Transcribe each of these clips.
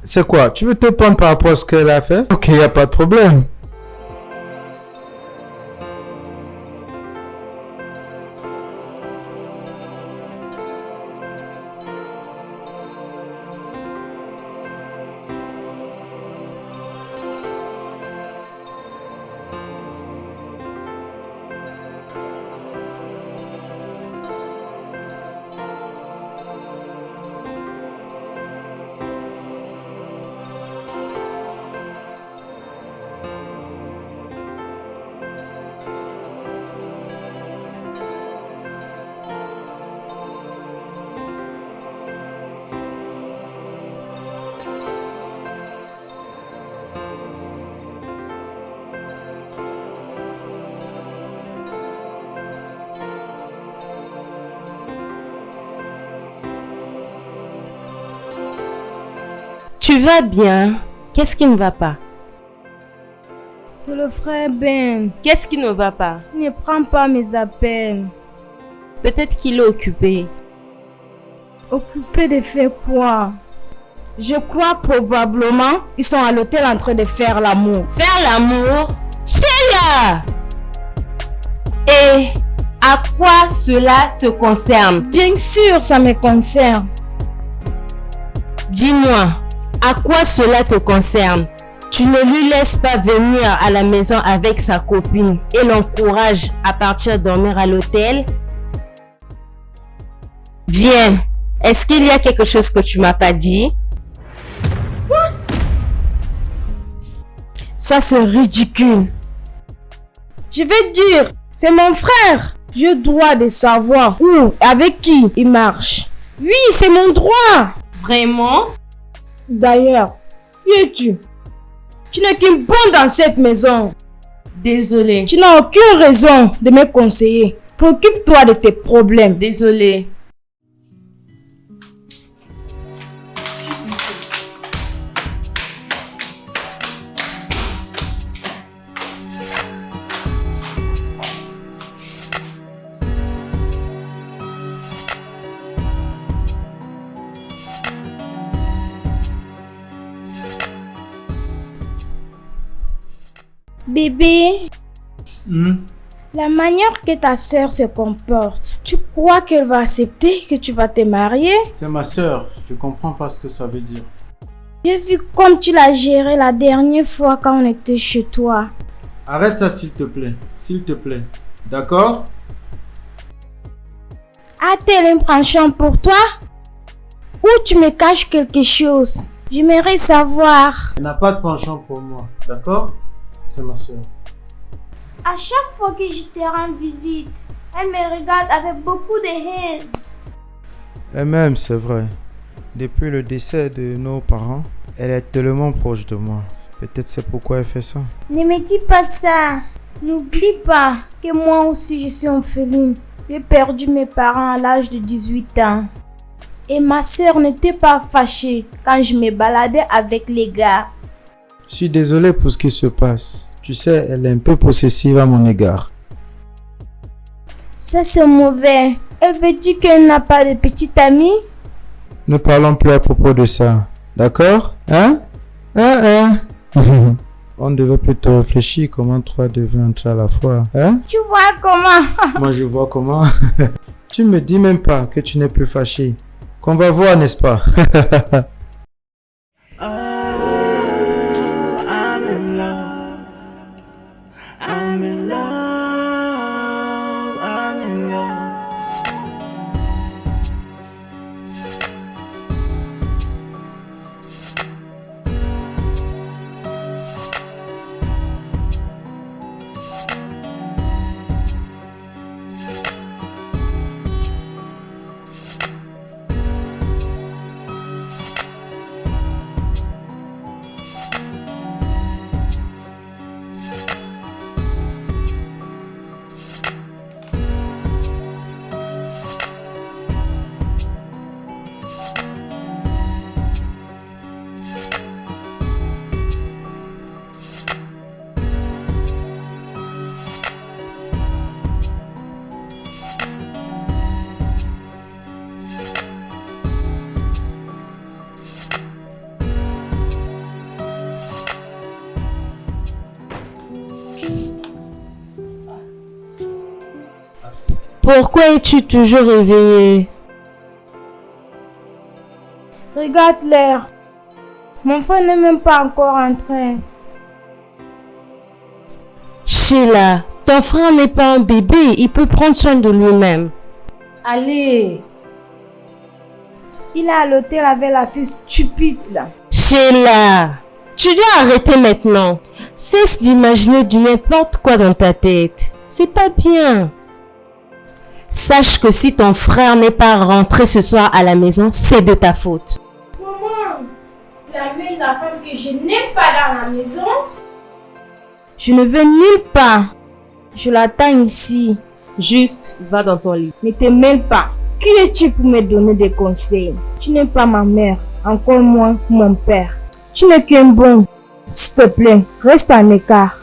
C'est quoi? Tu veux te prendre par rapport à ce qu'elle a fait? Ok, y a pas de problème. Tu vas bien? Qu'est-ce qui ne va pas? C'est le frère Ben. Qu'est-ce qui ne va pas? Il ne prend pas mes appels. Peut-être qu'il est occupé. Occupé de faire quoi? Je crois probablement ils sont à l'hôtel en train de faire l'amour. Faire l'amour? Sheila! Et à quoi cela te concerne? Bien sûr, ça me concerne. Dis-moi, à quoi cela te concerne? Tu ne lui laisses pas venir à la maison avec sa copine et l'encourages à partir dormir à l'hôtel? Viens, est-ce qu'il y a quelque chose que tu m'as pas dit? Ça c'est ridicule. Je vais dire, c'est mon frère. Je dois de savoir où, avec qui il marche. Oui, c'est mon droit. Vraiment? D'ailleurs, qui es-tu? Tu n'es qu'une bonne dans cette maison. Désolée. Tu n'as aucune raison de me conseiller. Préoccupe-toi de tes problèmes. Désolée. Bébé, la manière que ta sœur se comporte, tu crois qu'elle va accepter que tu vas te marier? C'est ma sœur, je comprends pas ce que ça veut dire. J'ai vu comme tu l'as géré la dernière fois quand on était chez toi. Arrête ça s'il te plaît. D'accord? A-t-elle un penchant pour toi? Ou tu me caches quelque chose? J'aimerais savoir. Elle n'a pas de penchant pour moi, d'accord? C'est ma sœur. À chaque fois que je te rends visite, elle me regarde avec beaucoup de haine. Elle-même, c'est vrai. Depuis le décès de nos parents, elle est tellement proche de moi. Peut-être c'est pourquoi elle fait ça. Ne me dis pas ça. N'oublie pas que moi aussi je suis orpheline. J'ai perdu mes parents à l'âge de 18 ans. Et ma sœur n'était pas fâchée quand je me baladais avec les gars. Je suis désolé pour ce qui se passe. Tu sais, elle est un peu possessive à mon égard. Ça c'est mauvais. Elle veut dire qu'elle n'a pas de petite amie? Ne parlons plus à propos de ça. D'accord? Hein? On devait plutôt réfléchir comment trois devaient entrer à la fois. Hein? Tu vois comment? Moi je vois comment. Tu me dis même pas que tu n'es plus fâché. Qu'on va voir, n'est-ce pas? Pourquoi es-tu toujours réveillé? Regarde l'heure. Mon frère n'est même pas encore entré. Sheila, ton frère n'est pas un bébé, il peut prendre soin de lui-même. Allez. Il est à l'hôtel avec la fille stupide là. Sheila, tu dois arrêter maintenant. Cesse d'imaginer du n'importe quoi dans ta tête. C'est pas bien. Sache que si ton frère n'est pas rentré ce soir à la maison, c'est de ta faute. Comment? La mère de la femme que je n'ai pas dans la maison? Je ne vais nulle part. Je l'attends ici. Juste, va dans ton lit. Ne te mêle pas. Qui es-tu pour me donner des conseils? Tu n'es pas ma mère, encore moins mon père. Tu n'es qu'un bon. S'il te plaît, reste en écart.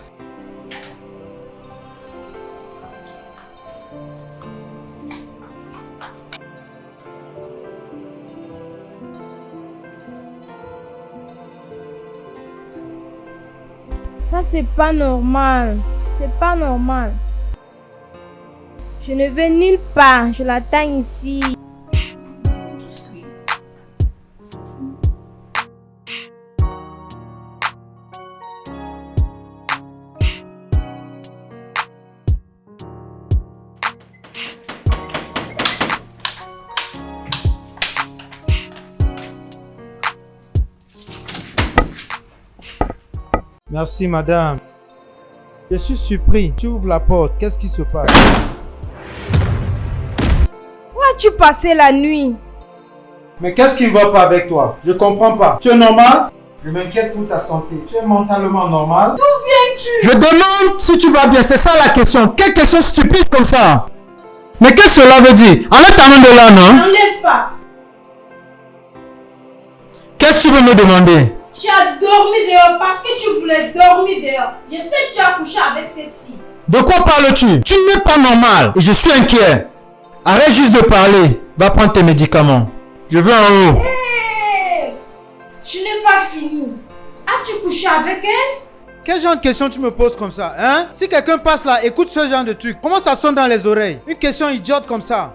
Ça, c'est pas normal. C'est pas normal. Je ne vais nulle part. Je l'attends ici. Merci, madame. Je suis surpris. Tu ouvres la porte. Qu'est-ce qui se passe? Où as-tu passé la nuit? Mais qu'est-ce qui ne va pas avec toi? Je comprends pas. Tu es normal? Je m'inquiète pour ta santé. Tu es mentalement normal? D'où viens-tu? Je demande si tu vas bien, c'est ça la question. Quelle question stupide comme ça? Mais qu'est-ce que cela veut dire? Enlève ta main de là, non? N'enlève pas. Qu'est-ce que tu veux me demander? Tu as dormi dehors parce que tu voulais dormir dehors. Je sais que tu as couché avec cette fille. De quoi parles-tu? Tu n'es pas normal et je suis inquiet. Arrête juste de parler. Va prendre tes médicaments. Je veux en haut. Hey! Tu n'es pas fini. As-tu couché avec elle? Quel genre de question tu me poses comme ça, hein? Si quelqu'un passe là, écoute ce genre de truc. Comment ça sonne dans les oreilles? Une question idiote comme ça.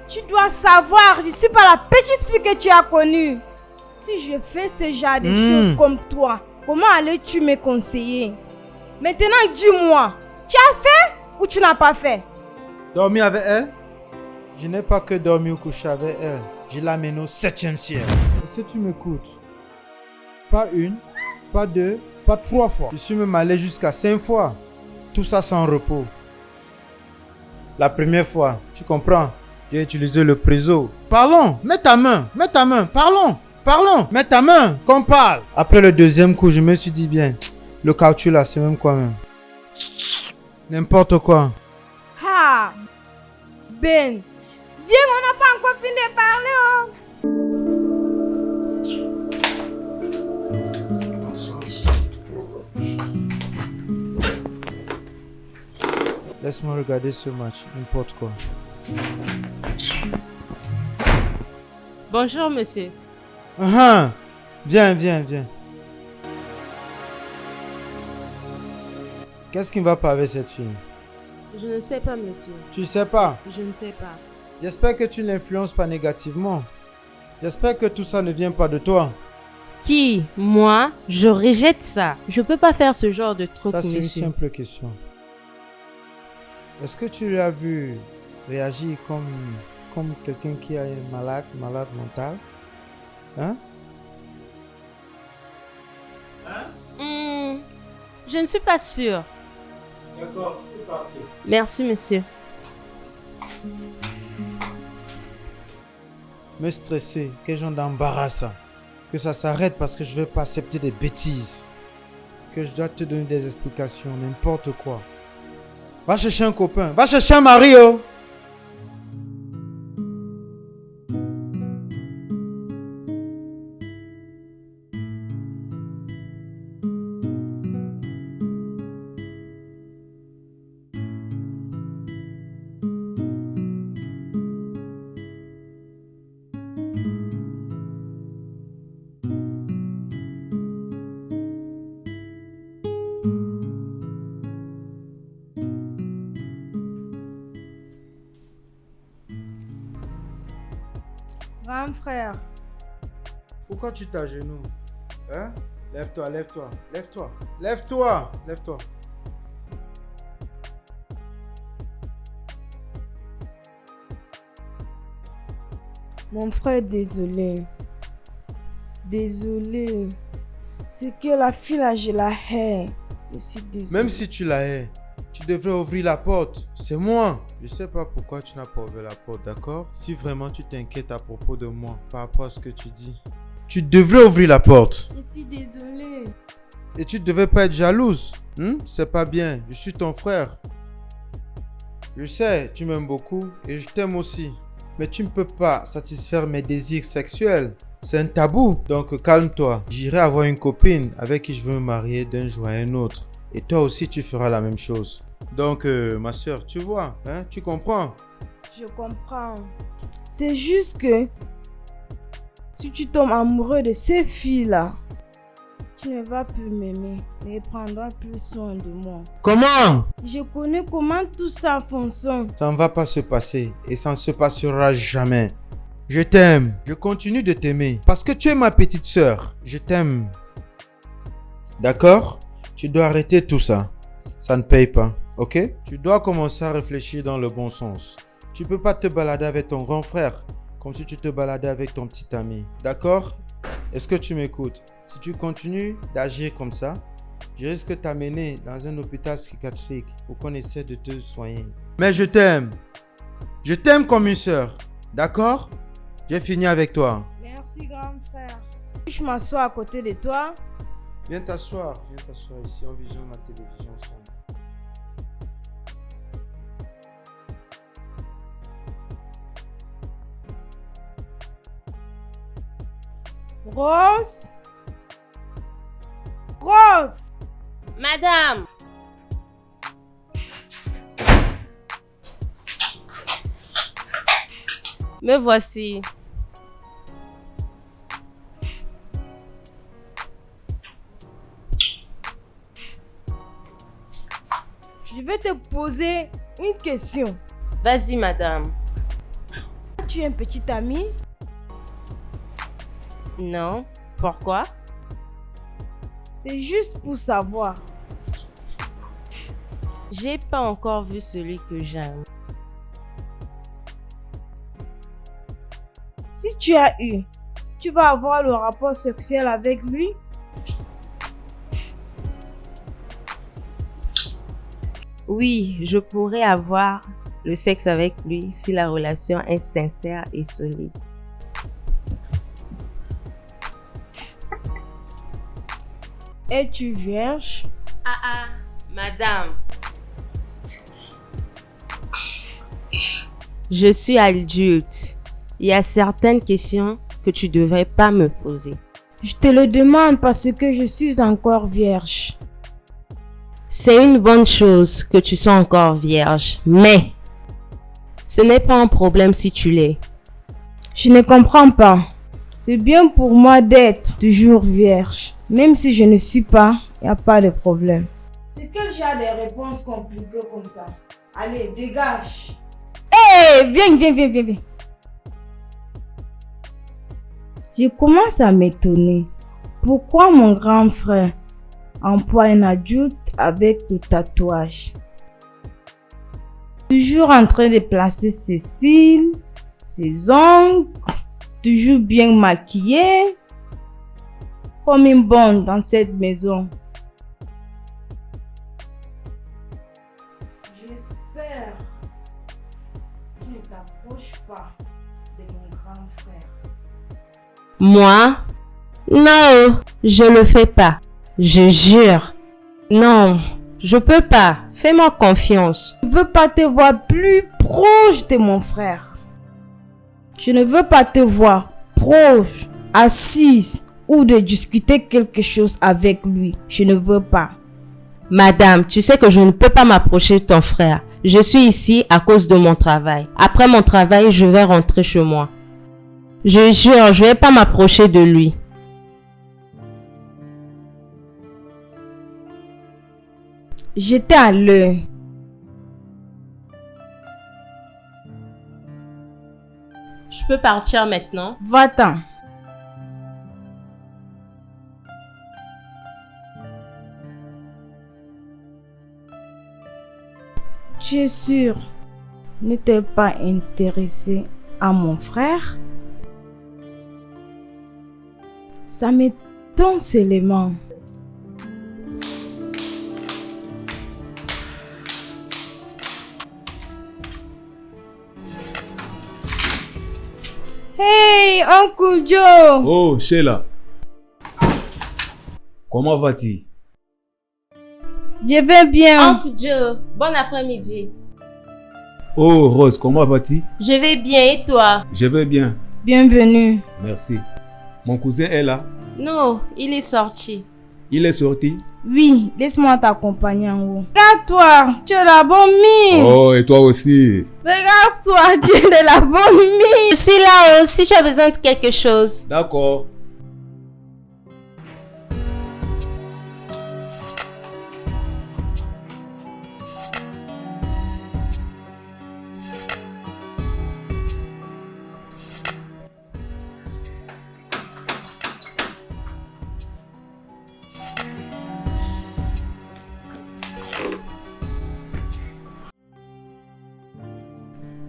Tu dois savoir, je ne suis pas la petite fille que tu as connue. Si je fais ce genre de choses comme toi, comment allais-tu me conseiller? Maintenant, dis-moi, tu as fait ou tu n'as pas fait? Dormir avec elle? Je n'ai pas que dormi ou coucher avec elle. Je l'amène au 7e ciel. Est-ce que tu m'écoutes? Pas une, pas deux, pas 3 fois. Je suis même allé jusqu'à 5 fois. Tout ça sans repos. La première fois, tu comprends? J'ai utilisé le préso. Parlons, mets ta main, parlons. Parlons, mets ta main, qu'on parle. Après le deuxième coup, je me suis dit bien, le caoutchouc là, c'est même quoi même? N'importe quoi. Ah, Ben, viens, on n'a pas encore fini de parler, oh. Laisse-moi regarder ce match, n'importe quoi. Bonjour, monsieur. Viens. Qu'est-ce qui ne va pas avec cette fille? Je ne sais pas, monsieur. Tu sais pas? Je ne sais pas. J'espère que tu ne l'influences pas négativement. J'espère que tout ça ne vient pas de toi. Qui? Moi? Je rejette ça. Je peux pas faire ce genre de truc, Ça, c'est une monsieur. simple question. Est-ce que tu l'as vu réagir comme quelqu'un qui est malade mental? Hein? Je ne suis pas sûre. D'accord, tu peux partir. Merci, monsieur. Me stresser, quel genre d'embarras ça? Que ça s'arrête parce que je ne vais pas accepter des bêtises. Que je dois te donner des explications, n'importe quoi. Va chercher un copain, va chercher un mari, oh! grand frère. Pourquoi tu t'agenouilles? Hein? Lève-toi, lève-toi, lève-toi, lève-toi, lève-toi. Mon frère, désolé. Désolé. C'est que la fille là, je la hais. Je suis désolé. Même si tu la hais, tu devrais ouvrir la porte. C'est moi. Je sais pas pourquoi tu n'as pas ouvert la porte, d'accord? Si vraiment tu t'inquiètes à propos de moi, par rapport à ce que tu dis, tu devrais ouvrir la porte. Je suis désolé. Et tu devais pas être jalouse. C'est pas bien. Je suis ton frère. Je sais, tu m'aimes beaucoup et je t'aime aussi. Mais tu ne peux pas satisfaire mes désirs sexuels. C'est un tabou. Donc calme-toi. J'irai avoir une copine avec qui je veux me marier d'un jour à un autre. Et toi aussi, tu feras la même chose. Donc, ma soeur, tu vois, hein, tu comprends? Je comprends. C'est juste que si tu tombes amoureux de ces filles-là, tu ne vas plus m'aimer et prendras plus soin de moi. Comment? Je connais comment tout ça fonctionne. Ça ne va pas se passer et ça ne se passera jamais. Je t'aime. Je continue de t'aimer parce que tu es ma petite soeur. Je t'aime. D'accord? Tu dois arrêter tout ça. Ça ne paye pas, ok? Tu dois commencer à réfléchir dans le bon sens. Tu peux pas te balader avec ton grand frère comme si tu te baladais avec ton petit ami. D'accord? Est-ce que tu m'écoutes? Si tu continues d'agir comme ça, je risque de t'amener dans un hôpital psychiatrique pour qu'on essaie de te soigner. Mais je t'aime. Je t'aime comme une soeur. D'accord? J'ai fini avec toi. Merci, grand frère. Je m'assois à côté de toi. Viens t'asseoir ici, on visionne la télévision ensemble. Rose. Rose. Madame! Me voici. Je vais te poser une question. Vas-y, madame. Tu es un petit ami? Non. Pourquoi? C'est juste pour savoir. J'ai pas encore vu celui que j'aime. Si tu as eu, tu vas avoir le rapport sexuel avec lui? Oui, je pourrais avoir le sexe avec lui si la relation est sincère et solide. Es-tu vierge? Ah, madame. Je suis adulte. Il y a certaines questions que tu devrais pas me poser. Je te le demande parce que je suis encore vierge. C'est une bonne chose que tu sois encore vierge, mais ce n'est pas un problème si tu l'es. Je ne comprends pas. C'est bien pour moi d'être toujours vierge. Même si je ne suis pas, il n'y a pas de problème. C'est que j'ai des réponses compliquées comme ça. Allez, dégage. Hé, viens. Je commence à m'étonner. Pourquoi mon grand frère emploie un adulte avec le tatouage? Toujours en train de placer ses cils, ses ongles, toujours bien maquillé, comme une bonne dans cette maison. J'espère que tu ne t'approches pas de mon grand frère. Moi? Non, je le fais pas. Je jure. Non, je peux pas. Fais-moi confiance. Je ne veux pas te voir plus proche de mon frère. Je ne veux pas te voir proche, assise ou de discuter quelque chose avec lui. Je ne veux pas. Madame, tu sais que je ne peux pas m'approcher de ton frère. Je suis ici à cause de mon travail. Après mon travail, je vais rentrer chez moi. Je jure, je vais pas m'approcher de lui. J'étais à l'heure. Je peux partir maintenant. Va-t'en. Tu es sûr? Ne t'es pas intéressé à mon frère? Ça m'étonne seulement. Hey, Uncle Joe! Oh, Sheila. Comment vas-tu? Je vais bien. Uncle Joe, bon après-midi. Oh, Rose, comment vas-tu? Je vais bien et toi? Je vais bien, Bienvenue. merci. Mon cousin est là. Non, il est sorti. Il est sorti. Oui, laisse-moi t'accompagner en haut. Regarde-toi, tu es la bonne mine. Oh, et toi aussi. Regarde-toi, tu es de la bonne mine. Je suis là si tu as besoin de quelque chose. D'accord.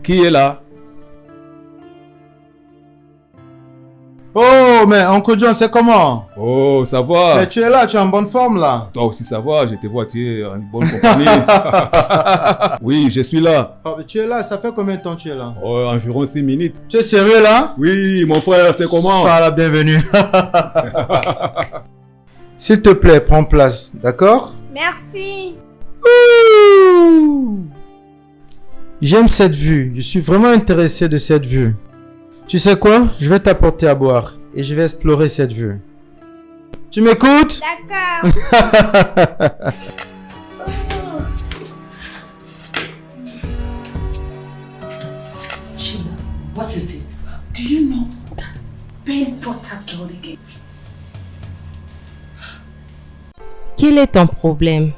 Qui est là? Oh, mais Uncle John, c'est comment? Oh, ça va. Mais tu es là, tu es en bonne forme là. Toi aussi, ça va. Je te vois, tu es en bonne compagnie. Oui, je suis là. Oh, mais tu es là, ça fait combien de temps tu es là? Oh, environ 6 minutes. Tu es sérieux là? Oui, mon frère, c'est comment? Sois la bienvenue. S'il te plaît, prends place, d'accord? Merci. J'aime cette vue, je suis vraiment intéressé de cette vue. Tu sais quoi? Je vais t'apporter à boire et je vais explorer cette vue. Tu m'écoutes? D'accord. Sheila, what is it? Do you know that Ben brought that girl again? Quel est ton problème?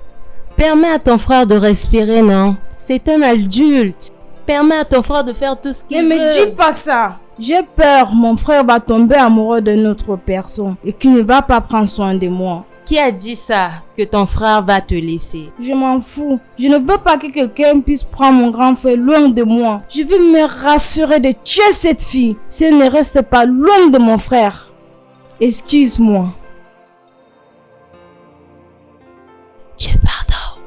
Permets à ton frère de respirer, non? C'est un adulte. Permets à ton frère de faire tout ce Ne qu'il veut. me dis pas ça. J'ai peur, mon frère va tomber amoureux de notre personne et qu'il ne va pas prendre soin de moi. Qui a dit ça? Que ton frère va te laisser? Je m'en fous. Je ne veux pas que quelqu'un puisse prendre mon grand frère loin de moi. Je veux me rassurer de tuer cette fille si elle ne reste pas loin de mon frère. Excuse-moi. Dieu pardon.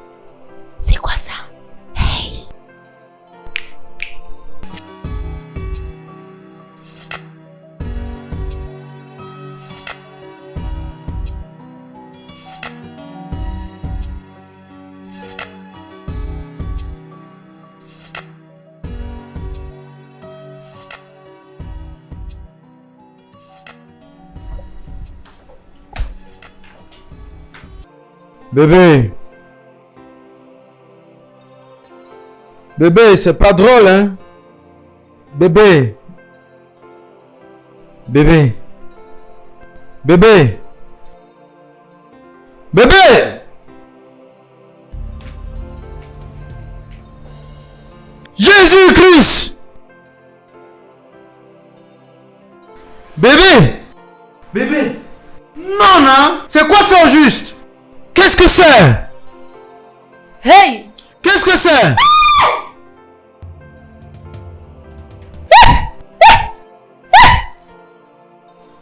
C'est quoi ça? Hey! Bébé. Bébé, c'est pas drôle, hein? Bébé. Bébé. Bébé. Bébé. Jésus-Christ. Bébé. Bébé. Non, non. C'est quoi ça au juste? Qu'est-ce que c'est? Hey! Qu'est-ce que c'est?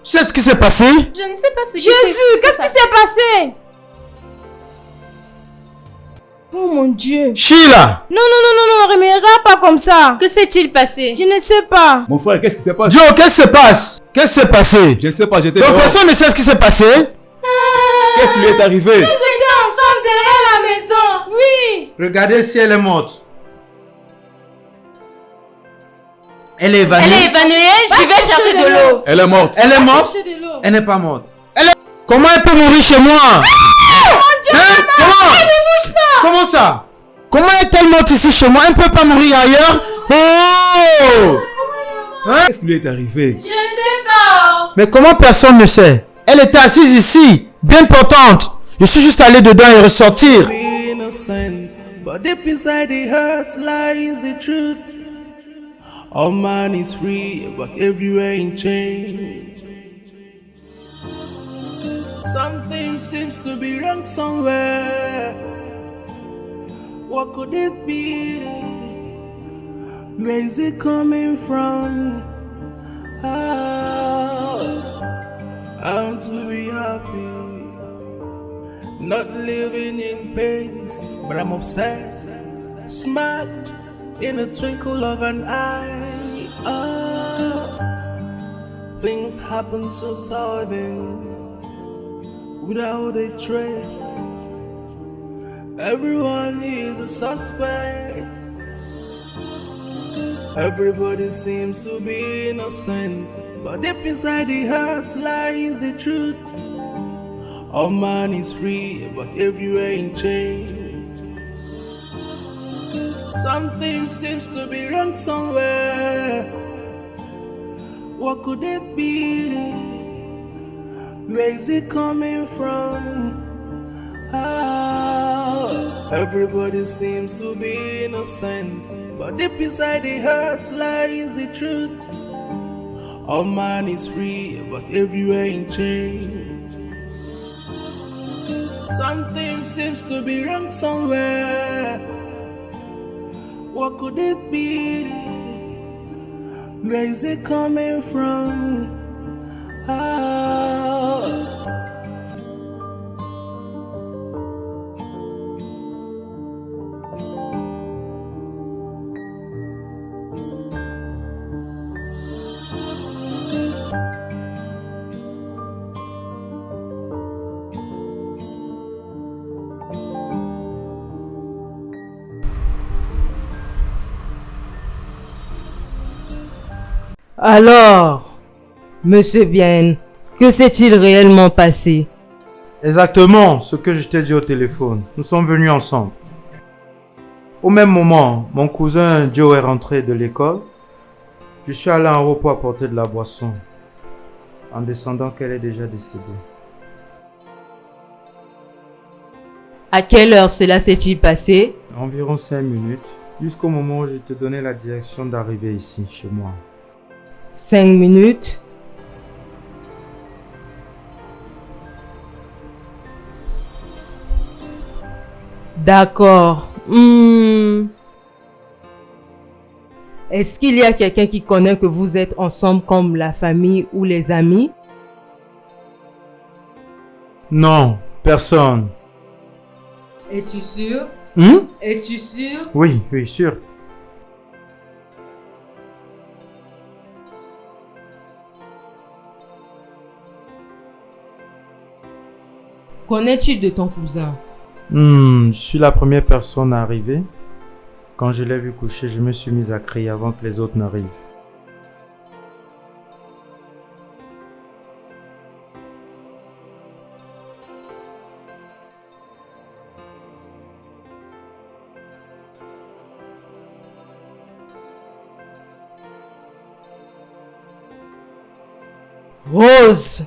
Tu sais ce qui s'est passé? Je ne sais pas ce qui Jésus, qu'est-ce qui s'est passé? Oh mon Dieu. Sheila! Non, ne me regarde pas comme ça. Que s'est-il passé? Je ne sais pas. Mon frère, qu'est-ce qui s'est passé? Joe, qu'est-ce qui se passe? Qu'est-ce qui s'est passé? Je ne sais pas, j'étais Donc dehors. personne ne sait ce qui s'est passé? Qu'est-ce qui lui est arrivé? Nous étions ensemble derrière la maison. Oui. Regardez si elle est morte. Elle est évanouie. Elle est évanouie, j'y vais chercher de l'eau. Elle est morte. Elle est morte? Chercher de l'eau. Elle n'est pas morte. Comment elle peut mourir chez moi? Hein? Comment? Elle ne bouge pas. Comment ça? Comment est-elle morte ici chez moi? Elle ne peut pas mourir ailleurs? Oh! Hein? Qu'est-ce qui lui est arrivé? Je ne sais pas. Mais comment personne ne sait? Elle était assise ici, bien portante. Je suis juste allé dedans et ressortir. Innocent, but deep inside the hurt lies the truth. All man is free, but everywhere in change. Something seems to be wrong somewhere. What could it be? Where is it coming from? I want to be happy, not living in pains, but I'm obsessed. Smart in a twinkle of an eye. Things happen so sudden, without a trace. Everyone is a suspect. Everybody seems to be innocent, but deep inside the heart lies the truth. All man is free, but everywhere in change. Something seems to be wrong somewhere. What could it be? Where is it coming from? Everybody seems to be innocent, but deep inside the heart lies the truth. All man is free, but everywhere in change. Something seems to be wrong somewhere. What could it be? Where is it coming from? Alors, Monsieur Bien, que s'est-il réellement passé? Exactement ce que je t'ai dit au téléphone. Nous sommes venus ensemble. Au même moment, mon cousin Joe est rentré de l'école. Je suis allé en repos apporter de la boisson, en descendant qu'elle est déjà décédée. À quelle heure cela s'est-il passé? Environ 5 minutes, jusqu'au moment où je te donnais la direction d'arriver ici, chez moi. 5 minutes? D'accord. Est-ce qu'il y a quelqu'un qui connaît que vous êtes ensemble comme la famille ou les amis? Non, personne. Es-tu sûr? Es-tu sûr? Oui, sûr. Qu'en-est-il de ton cousin? Je suis la première personne à arriver. Quand je l'ai vu coucher, je me suis mis à crier avant que les autres n'arrivent. Rose!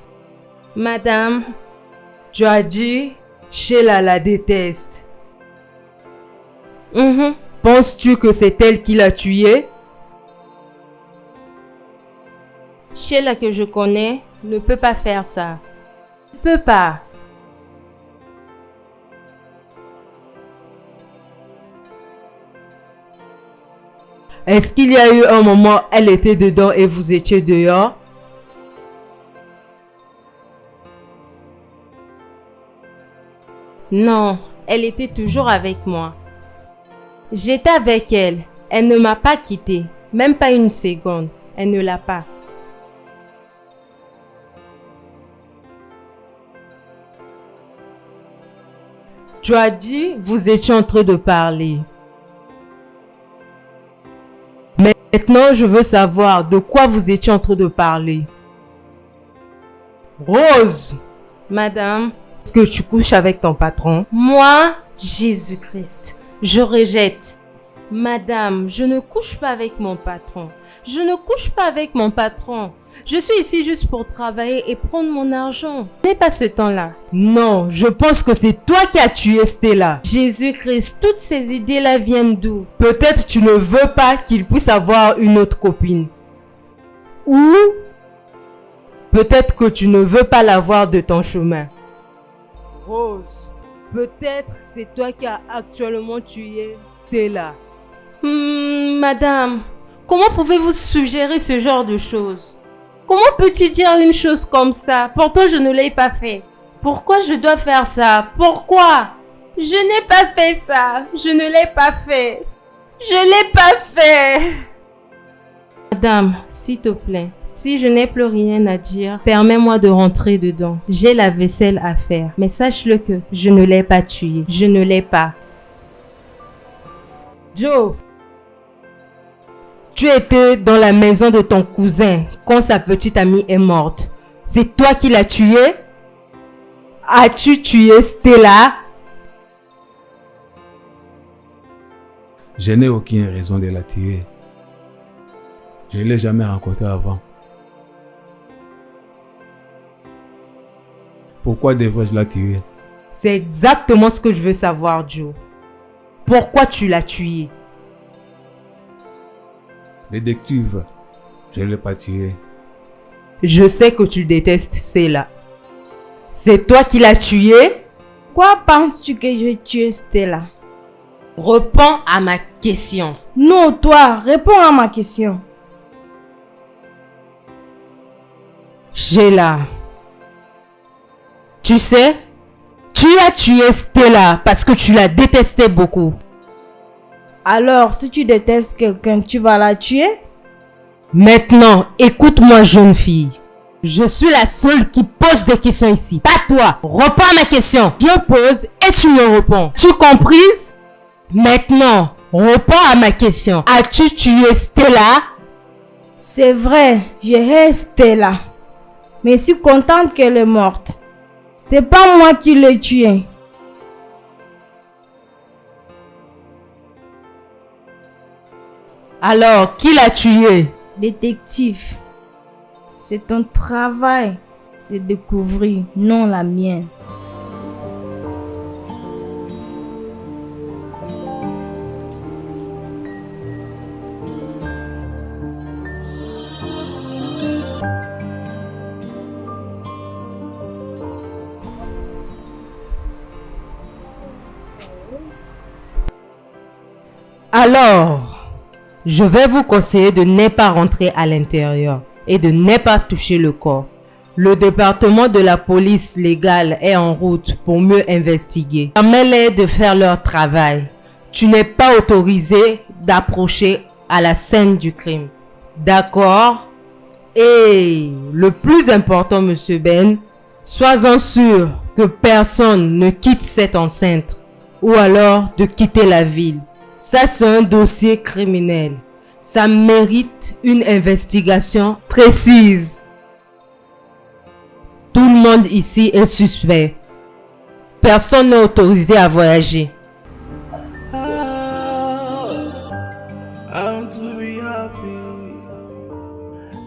Madame, tu as dit, Sheila la déteste. Penses-tu que c'est elle qui l'a tué? Sheila que je connais ne peut pas faire ça. Ne peut pas. Est-ce qu'il y a eu un moment, elle était dedans et vous étiez dehors? Non, elle était toujours avec moi. J'étais avec elle. Elle ne m'a pas quitté. Même pas une seconde. Elle ne l'a pas. Tu as dit, vous étiez en train de parler. Maintenant, je veux savoir de quoi vous étiez en train de parler. Rose! Madame, est-ce que tu couches avec ton patron? Moi, Jésus-Christ, je rejette. Madame, je ne couche pas avec mon patron. Je ne couche pas avec mon patron. Je suis ici juste pour travailler et prendre mon argent. Je n'ai pas ce temps-là. Non, je pense que c'est toi qui as tué Stella. Jésus-Christ, toutes ces idées-là viennent d'où? Peut-être tu ne veux pas qu'il puisse avoir une autre copine. Ou peut-être que tu ne veux pas l'avoir de ton chemin. Rose, peut-être c'est toi qui as actuellement tué Stella. Madame, comment pouvez-vous suggérer ce genre de choses? Comment peux-tu dire une chose comme ça? Pourtant, je ne l'ai pas fait. Pourquoi je dois faire ça? Pourquoi? Je n'ai pas fait ça. Je ne l'ai pas fait. Je l'ai pas fait. Madame, s'il te plaît, si je n'ai plus rien à dire, permets-moi de rentrer dedans. J'ai la vaisselle à faire. Mais sache-le que je ne l'ai pas tué. Je ne l'ai pas. Joe, tu étais dans la maison de ton cousin quand sa petite amie est morte. C'est toi qui l'as tué? As-tu tué Stella? Je n'ai aucune raison de la tuer. Je ne l'ai jamais rencontrée avant. Pourquoi devrais-je la tuer? C'est exactement ce que je veux savoir, Joe. Pourquoi tu l'as tué? Détective, je ne l'ai pas tué. Je sais que tu détestes Stella. C'est toi qui l'as tué? Quoi penses-tu que j'ai tué Stella? Réponds à ma question. Non, toi, réponds à ma question. Sheila, tu sais, tu as tué Stella parce que tu la détestais beaucoup. Alors, si tu détestes quelqu'un, tu vas la tuer? Maintenant, écoute-moi, jeune fille. Je suis la seule qui pose des questions ici, pas toi. Réponds à ma question. Je pose et tu me réponds. Tu comprises? Maintenant, réponds à ma question. As-tu tué Stella? C'est vrai, j'ai Stella. Mais je suis contente qu'elle est morte. C'est pas moi qui l'ai tuée. Alors, qui l'a tué? Détective, c'est ton travail de découvrir, non la mienne. Alors, je vais vous conseiller de ne pas rentrer à l'intérieur et de ne pas toucher le corps. Le département de la police légale est en route pour mieux investiguer. Permets-les de faire leur travail. Tu n'es pas autorisé d'approcher à la scène du crime. D'accord? Et le plus important, Monsieur Ben, sois-en sûr que personne ne quitte cette enceinte ou alors de quitter la ville. Ça, c'est un dossier criminel. Ça mérite une investigation précise. Tout le monde ici est suspect. Personne n'est autorisé à voyager. I want to be happy,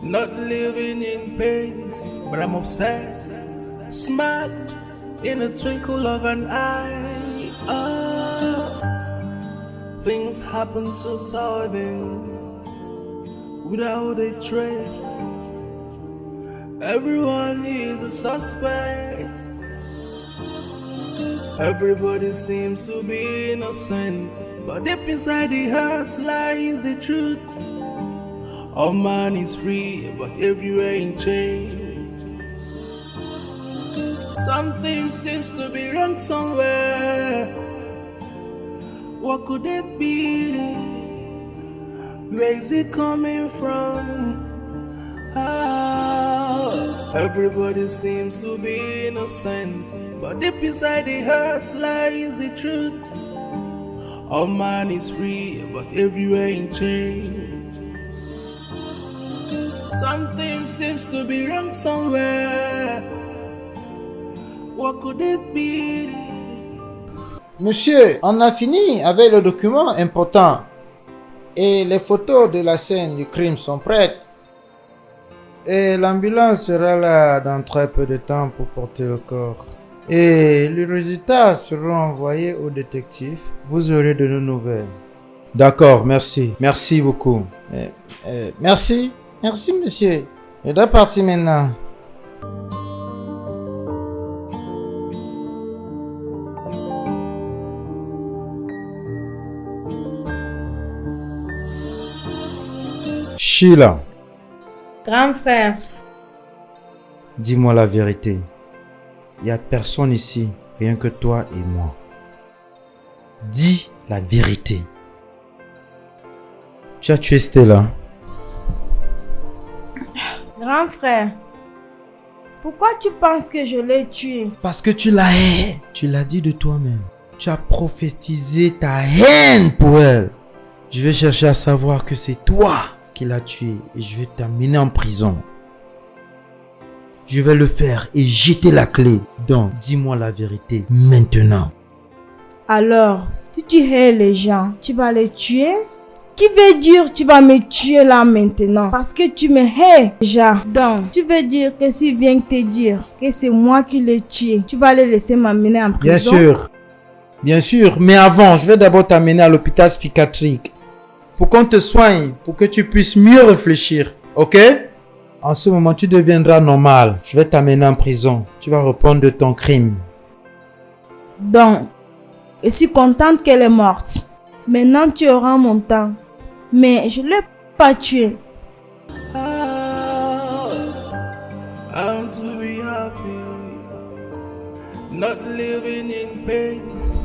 not living in pains, but I'm obsessed. Smile in a twinkle of an eye. Things happen so sudden, without a trace. Everyone is a suspect. Everybody seems to be innocent, but deep inside the heart lies the truth. All man is free, but everywhere in change. Something seems to be wrong somewhere. What could it be? Where is it coming from? Everybody seems to be innocent, but deep inside the heart lies the truth. All man is free, but everywhere in change. Something seems to be wrong somewhere. What could it be? Monsieur, on a fini avec le document important. Et les photos de la scène du crime sont prêtes. Et l'ambulance sera là dans très peu de temps pour porter le corps. Et les résultats seront envoyés au détective. Vous aurez de nos nouvelles. D'accord, merci. Merci beaucoup. Merci. Merci, monsieur. Je dois partir maintenant. Sheila, Grand frère, dis-moi la vérité. Il n'y a personne ici, rien que toi et moi. Dis la vérité. Tu as tué Stella. grand frère, pourquoi tu penses que je l'ai tué? Parce que tu la hais. Tu l'as dit de toi-même. Tu as prophétisé ta haine pour elle. Je vais chercher à savoir que c'est toi qui l'as tué et je vais t'amener en prison. Je vais le faire et jeter la clé. Donc, dis-moi la vérité maintenant. Alors, si tu hais les gens, tu vas les tuer? Qui veut dire tu vas me tuer là maintenant? Parce que tu me hais déjà. Donc, tu veux dire que si vient te dire que c'est moi qui l'ai tué, tu vas les laisser m'amener en prison? Bien sûr. Bien sûr. Mais avant, je vais d'abord t'amener à l'hôpital psychiatrique. Pour qu'on te soigne, pour que tu puisses mieux réfléchir. Ok? En ce moment, tu deviendras normal. Je vais t'amener en prison. Tu vas répondre de ton crime. Donc, je suis contente qu'elle est morte. Maintenant, tu auras mon temps. Mais je ne l'ai pas tuée. I'm to be happy, not living in pains.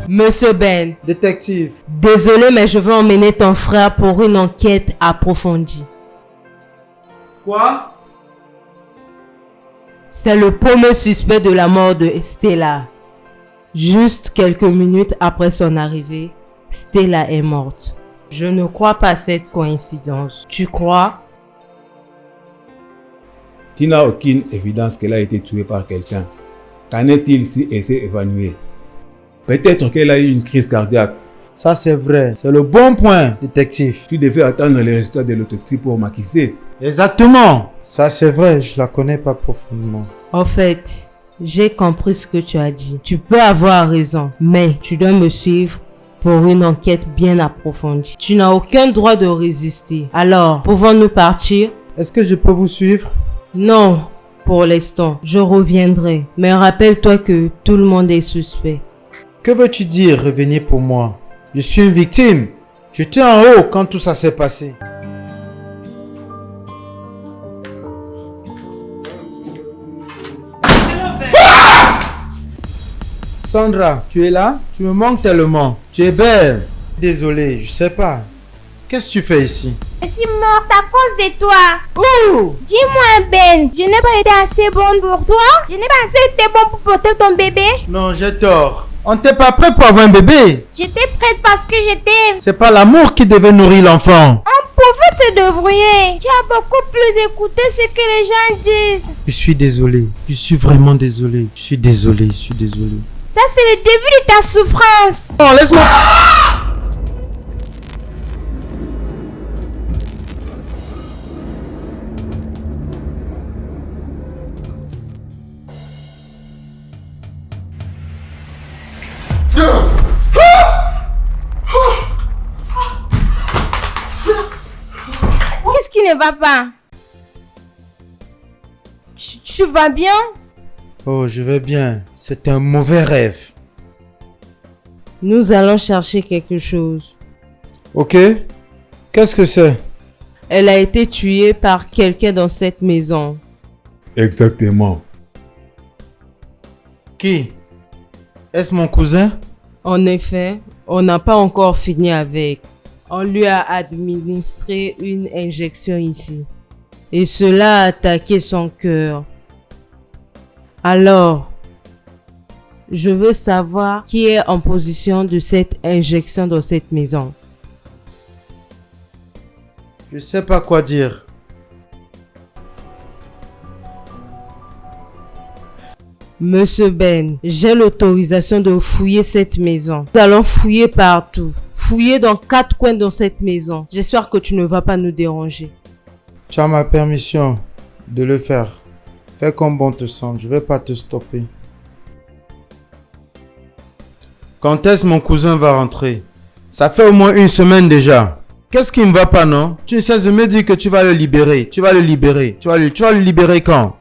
Monsieur Ben, Détective. désolé mais je veux emmener ton frère pour une enquête approfondie. Quoi? C'est le premier suspect de la mort de Stella. Juste quelques minutes après son arrivée, Stella est morte. Je ne crois pas à cette coïncidence. Tu crois? Tu n'as aucune évidence qu'elle a été tuée par quelqu'un. Qu'en est-il si elle s'est évanouie? Peut-être qu'elle a eu une crise cardiaque. Ça c'est vrai. C'est le bon point, détective. Tu devais attendre les résultats de l'autopsie pour m'acquiser. Exactement. Ça c'est vrai. Je la connais pas profondément. En fait, j'ai compris ce que tu as dit. Tu peux avoir raison, mais tu dois me suivre pour une enquête bien approfondie. Tu n'as aucun droit de résister. Alors, pouvons-nous partir? Est-ce que je peux vous suivre? Non, pour l'instant. Je reviendrai. Mais rappelle-toi que tout le monde est suspect. Que veux-tu dire revenir pour moi? Je suis une victime. J'étais en haut quand tout ça s'est passé. Sandra, tu es là? Tu me manques tellement. Tu es belle. Désolé, je sais pas. Qu'est-ce que tu fais ici? Je suis morte à cause de toi. Ouh! Dis-moi, Ben, je n'ai pas été assez bonne pour toi? Je n'ai pas assez été bonne pour porter ton bébé? Non, j'ai tort. On t'est pas prêt pour avoir un bébé. J'étais prête parce que je t'aime. C'est pas l'amour qui devait nourrir l'enfant. On pouvait se débrouiller. Tu as beaucoup plus écouté ce que les gens disent. Je suis désolé. Je suis vraiment désolé. Je suis désolé. Ça, c'est le début de ta souffrance. Oh, laisse-moi. Qu'est-ce qui ne va pas? Tu vas bien? Oh, je vais bien. C'est un mauvais rêve. Nous allons chercher quelque chose. Ok? Qu'est-ce que c'est? Elle a été tuée par quelqu'un dans cette maison. Exactement. Qui? Est-ce mon cousin? En effet, on n'a pas encore fini avec. On lui a administré une injection ici. Et cela a attaqué son cœur. Alors, je veux savoir qui est en position de cette injection dans cette maison. Je sais pas quoi dire. Monsieur Ben, j'ai l'autorisation de fouiller cette maison. Nous allons fouiller partout. Fouiller dans 4 coins dans cette maison. J'espère que tu ne vas pas nous déranger. Tu as ma permission de le faire. Fais comme bon te semble, je vais pas te stopper. Quand est-ce mon cousin va rentrer? Ça fait au moins 1 semaine déjà. Qu'est-ce qui ne va pas, non? Tu ne cesses de me dire que tu vas le libérer. Tu vas le libérer. Tu vas le libérer quand?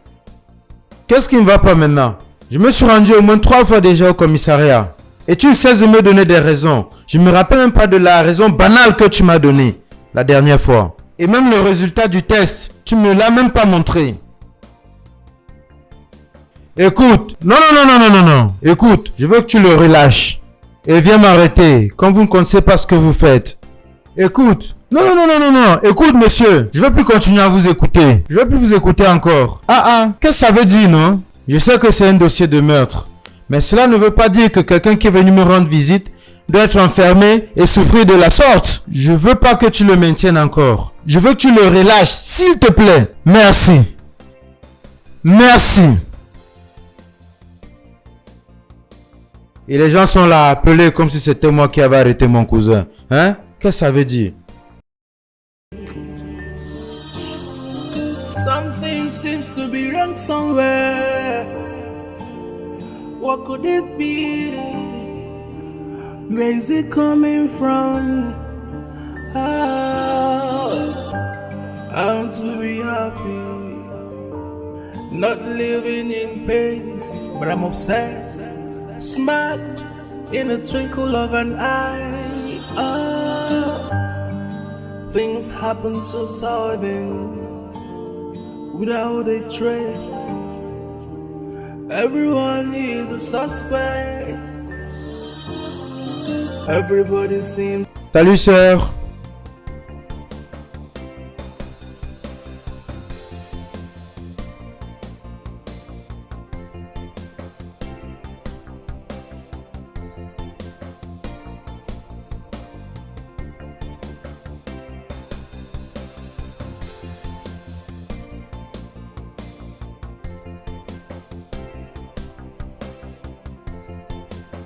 Qu'est-ce qui ne va pas maintenant? Je me suis rendu au moins 3 fois déjà au commissariat. Et tu ne cesses de me donner des raisons. Je ne me rappelle même pas de la raison banale que tu m'as donnée la dernière fois. Et même le résultat du test, tu ne me l'as même pas montré. Écoute, non. Écoute, je veux que tu le relâches. Et viens m'arrêter quand vous ne connaissez pas ce que vous faites. Écoute, non. Écoute, monsieur, je ne vais plus continuer à vous écouter. Je ne vais plus vous écouter encore. Qu'est-ce que ça veut dire, non? Je sais que c'est un dossier de meurtre. Mais cela ne veut pas dire que quelqu'un qui est venu me rendre visite doit être enfermé et souffrir de la sorte. Je veux pas que tu le maintiennes encore. Je veux que tu le relâches, s'il te plaît. Merci. Et les gens sont là appelés comme si c'était moi qui avais arrêté mon cousin. Hein? Qu'est-ce que ça veut dire? Something seems to be wrong somewhere. What could it be? Where is it coming from? I want to be happy, not living in pain, but I'm obsessed. Smart in a twinkle of an eye. Things happen so sudden, without a trace. Everyone is a suspect. Everybody seems. Salut sœur.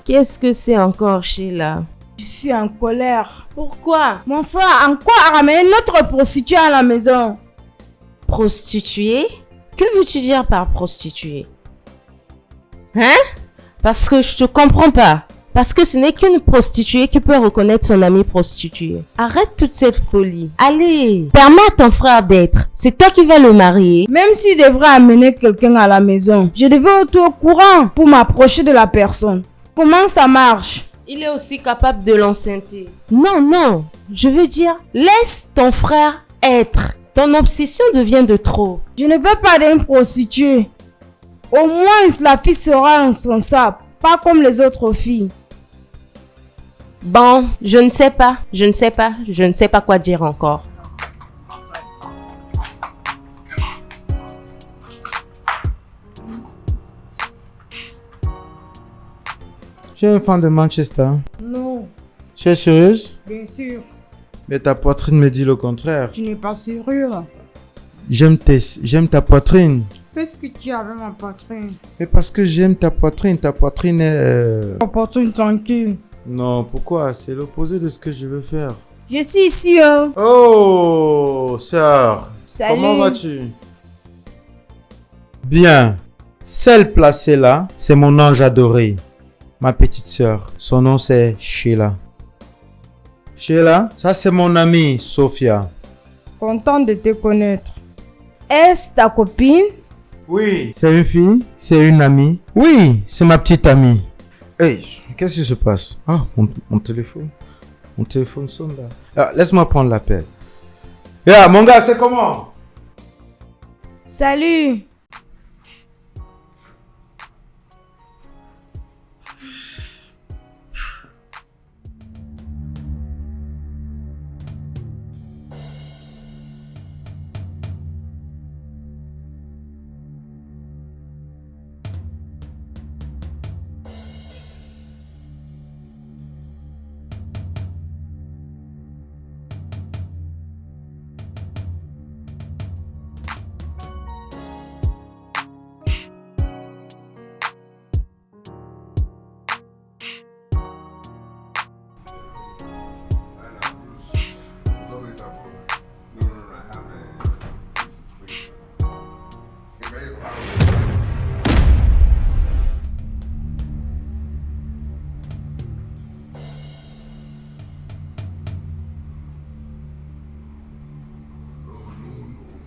Qu'est-ce que c'est encore, Sheila? Je suis en colère. Pourquoi? Mon frère a encore ramené notre prostituée à la maison. Prostituée? Que veux-tu dire par prostituée? Hein? Parce que je te comprends pas. Parce que ce n'est qu'une prostituée qui peut reconnaître son amie prostituée. Arrête toute cette folie. Allez, permets à ton frère d'être. C'est toi qui vas le marier. Même s'il devrait amener quelqu'un à la maison, je devais être au courant pour m'approcher de la personne. Comment ça marche? Il est aussi capable de l'enceinte. Non. Je veux dire, laisse ton frère être. Ton obsession devient de trop. Je ne veux pas d'une prostituée. Au moins, la fille sera responsable, pas comme les autres filles. Bon, je ne sais pas quoi dire encore. Tu es un fan de Manchester? Non, Tu es sérieuse? bien sûr. Mais ta poitrine me dit le contraire. Tu n'es pas sérieux. J'aime ta poitrine. Qu'est-ce que tu as avec ma poitrine? Mais parce que j'aime ta poitrine. Ta poitrine est... Ma poitrine tranquille. Non, pourquoi? C'est l'opposé de ce que je veux faire. Je suis ici. Oh, sœur. Salut. Comment vas-tu? Bien. Celle placée là, c'est mon ange adoré. Ma petite sœur. Son nom c'est Sheila. Sheila, ça c'est mon amie Sophia. Content de te connaître. Est-ce ta copine? Oui. C'est une fille? C'est une amie? Oui, c'est ma petite amie. Hey, qu'est-ce qui se passe? Ah, mon téléphone. Mon téléphone sonne là. Ah, laisse-moi prendre l'appel. Mon gars, c'est comment? Salut.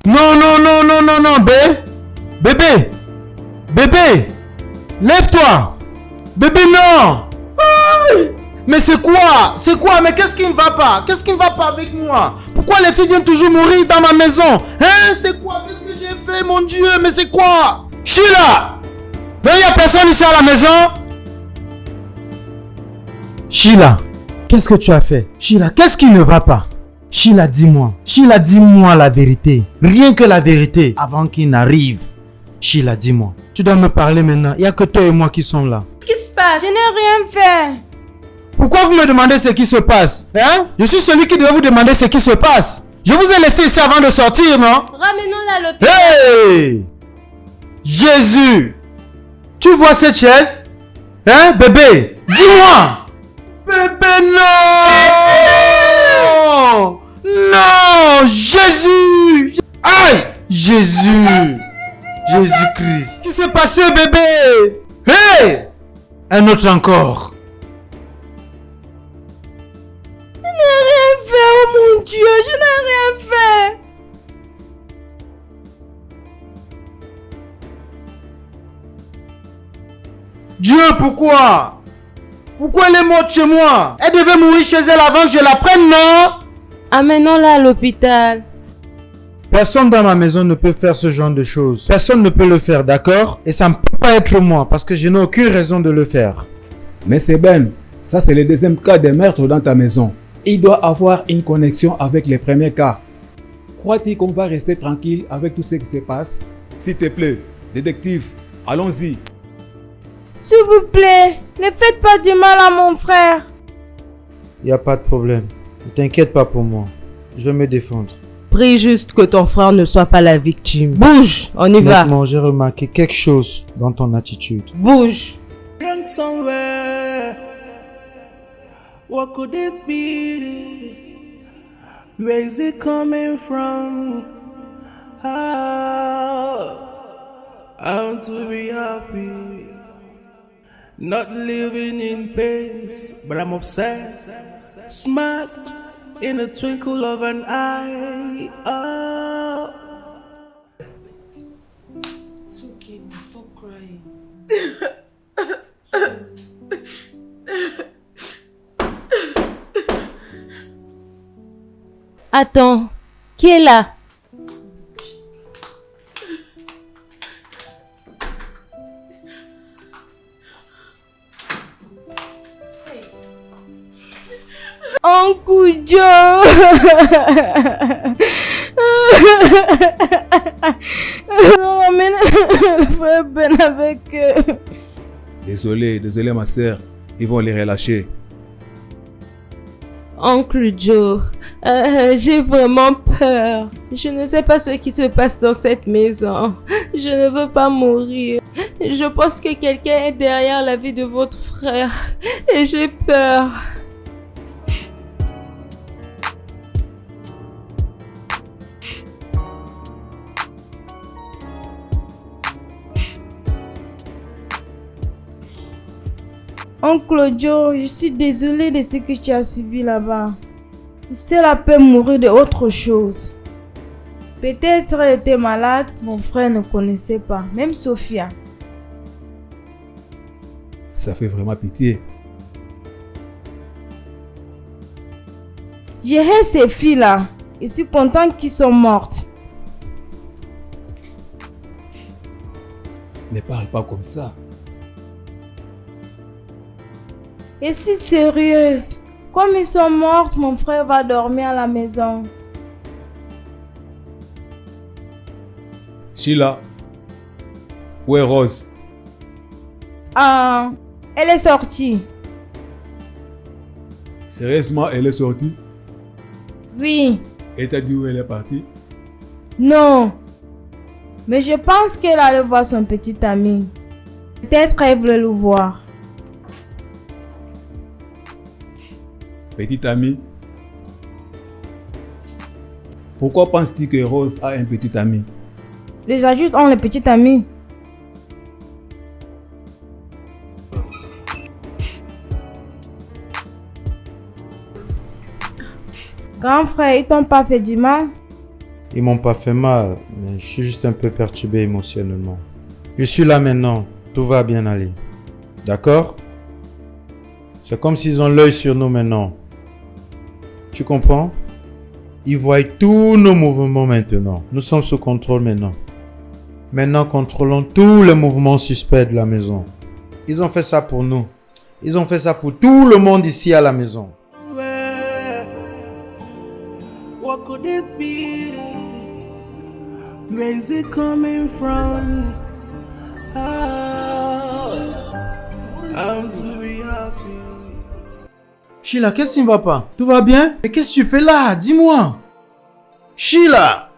Non, non, non, non, non, non, bébé. Bébé. Lève-toi. Bébé, non. Aïe. Mais c'est quoi? C'est quoi? Mais qu'est-ce qui ne va pas? Qu'est-ce qui ne va pas avec moi? Pourquoi les filles viennent toujours mourir dans ma maison? Hein? C'est quoi? Qu'est-ce que j'ai fait, mon Dieu? Mais c'est quoi? Sheila! Il n'y a personne ici à la maison? Sheila, qu'est-ce que tu as fait? Sheila, qu'est-ce qui ne va pas? Sheila, dis-moi. Sheila, dis-moi la vérité. Rien que la vérité avant qu'il n'arrive. Sheila, dis-moi. Tu dois me parler maintenant. Il n'y a que toi et moi qui sommes là. Qu'est-ce qui se passe? Je n'ai rien fait. Pourquoi vous me demandez ce qui se passe? Hein? Je suis celui qui doit vous demander ce qui se passe. Je vous ai laissé ici avant de sortir, non? Ramenons-la à l'hôpital. Hey! Jésus! Tu vois cette chaise? Hein, bébé? Dis-moi! Bébé, non! Non! Jésus! Aïe! Jésus! Jésus-Christ! Qu'est-ce qui s'est passé, bébé? Hey! Un autre encore. Je n'ai rien fait, oh mon Dieu, je n'ai rien fait. Dieu, pourquoi? Pourquoi elle est morte chez moi? Elle devait mourir chez elle avant que je la prenne, non? Amenons-la à l'hôpital. Personne dans ma maison ne peut faire ce genre de choses. Personne ne peut le faire, d'accord? Et ça ne peut pas être moi, parce que je n'ai aucune raison de le faire. Mais c'est Ben, ça c'est le deuxième cas de meurtre dans ta maison. Il doit avoir une connexion avec les premiers cas. Crois-tu qu'on va rester tranquille avec tout ce qui se passe? S'il te plaît, détective, allons-y. S'il vous plaît, ne faites pas du mal à mon frère. Il n'y a pas de problème. Ne t'inquiète pas pour moi. Je vais me défendre. Prie juste que ton frère ne soit pas la victime. Bouge, on y va. Honnêtement, j'ai remarqué quelque chose dans ton attitude. Bouge. Drunk somewhere. What could it be? Where is it coming from? I want to be happy. Not living in pains, but I'm obsessed. Smart in a twinkle of an eye. Oh. It's okay, stop crying. Attends, qui est là? Uncle Joe. On ramène le frère Ben avec eux. Désolé ma sœur, ils vont les relâcher. Oncle Joe, j'ai vraiment peur. Je ne sais pas ce qui se passe dans cette maison. Je ne veux pas mourir. Je pense que quelqu'un est derrière la vie de votre frère. Et j'ai peur. Oncle Joe, je suis désolée de ce que tu as subi là-bas. Stella peut mourir de autre chose. Peut-être elle était malade, mon frère ne connaissait pas, même Sophia. Ça fait vraiment pitié. J'ai ces filles-là. Je suis contente qu'ils sont mortes. Ne parle pas comme ça. Je suis sérieuse. Comme ils sont mortes, mon frère va dormir à la maison. Sheila, où est Rose? Ah, elle est sortie. Sérieusement, elle est sortie? Oui. Elle t'a dit où elle est partie? Non. Mais je pense qu'elle allait voir son petit ami. Peut-être elle voulait le voir. Petit ami? Pourquoi penses-tu que Rose a un petit ami? Les adultes ont les petits amis. Grand frère, ils t'ont pas fait du mal? Ils m'ont pas fait mal, mais je suis juste un peu perturbé émotionnellement. Je suis là maintenant, tout va bien aller. D'accord? C'est comme s'ils ont l'œil sur nous maintenant. Tu comprends? Ils voient tous nos mouvements maintenant. Nous sommes sous contrôle maintenant. Maintenant, contrôlons tous les mouvements suspects de la maison. Ils ont fait ça pour nous. Ils ont fait ça pour tout le monde ici à la maison. What could it be? Where is it coming from? I'm to be happy. Sheila, qu'est-ce qui ne va pas? Tout va bien? Mais qu'est-ce que tu fais là? Dis-moi. Sheila!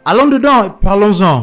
Allons dedans et parlons-en.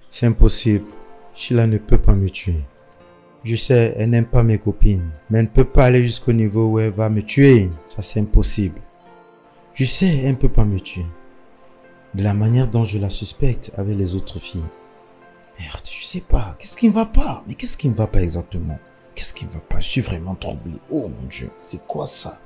C'est impossible. Sheila ne peut pas me tuer. Je sais, elle n'aime pas mes copines, mais elle ne peut pas aller jusqu'au niveau où elle va me tuer. Ça, c'est impossible. Je sais, elle ne peut pas me tuer. De la manière dont je la suspecte avec les autres filles. Merde, je sais pas. Qu'est-ce qui ne va pas? Mais qu'est-ce qui ne va pas exactement? Qu'est-ce qui ne va pas? Je suis vraiment troublé. Oh mon Dieu, c'est quoi ça?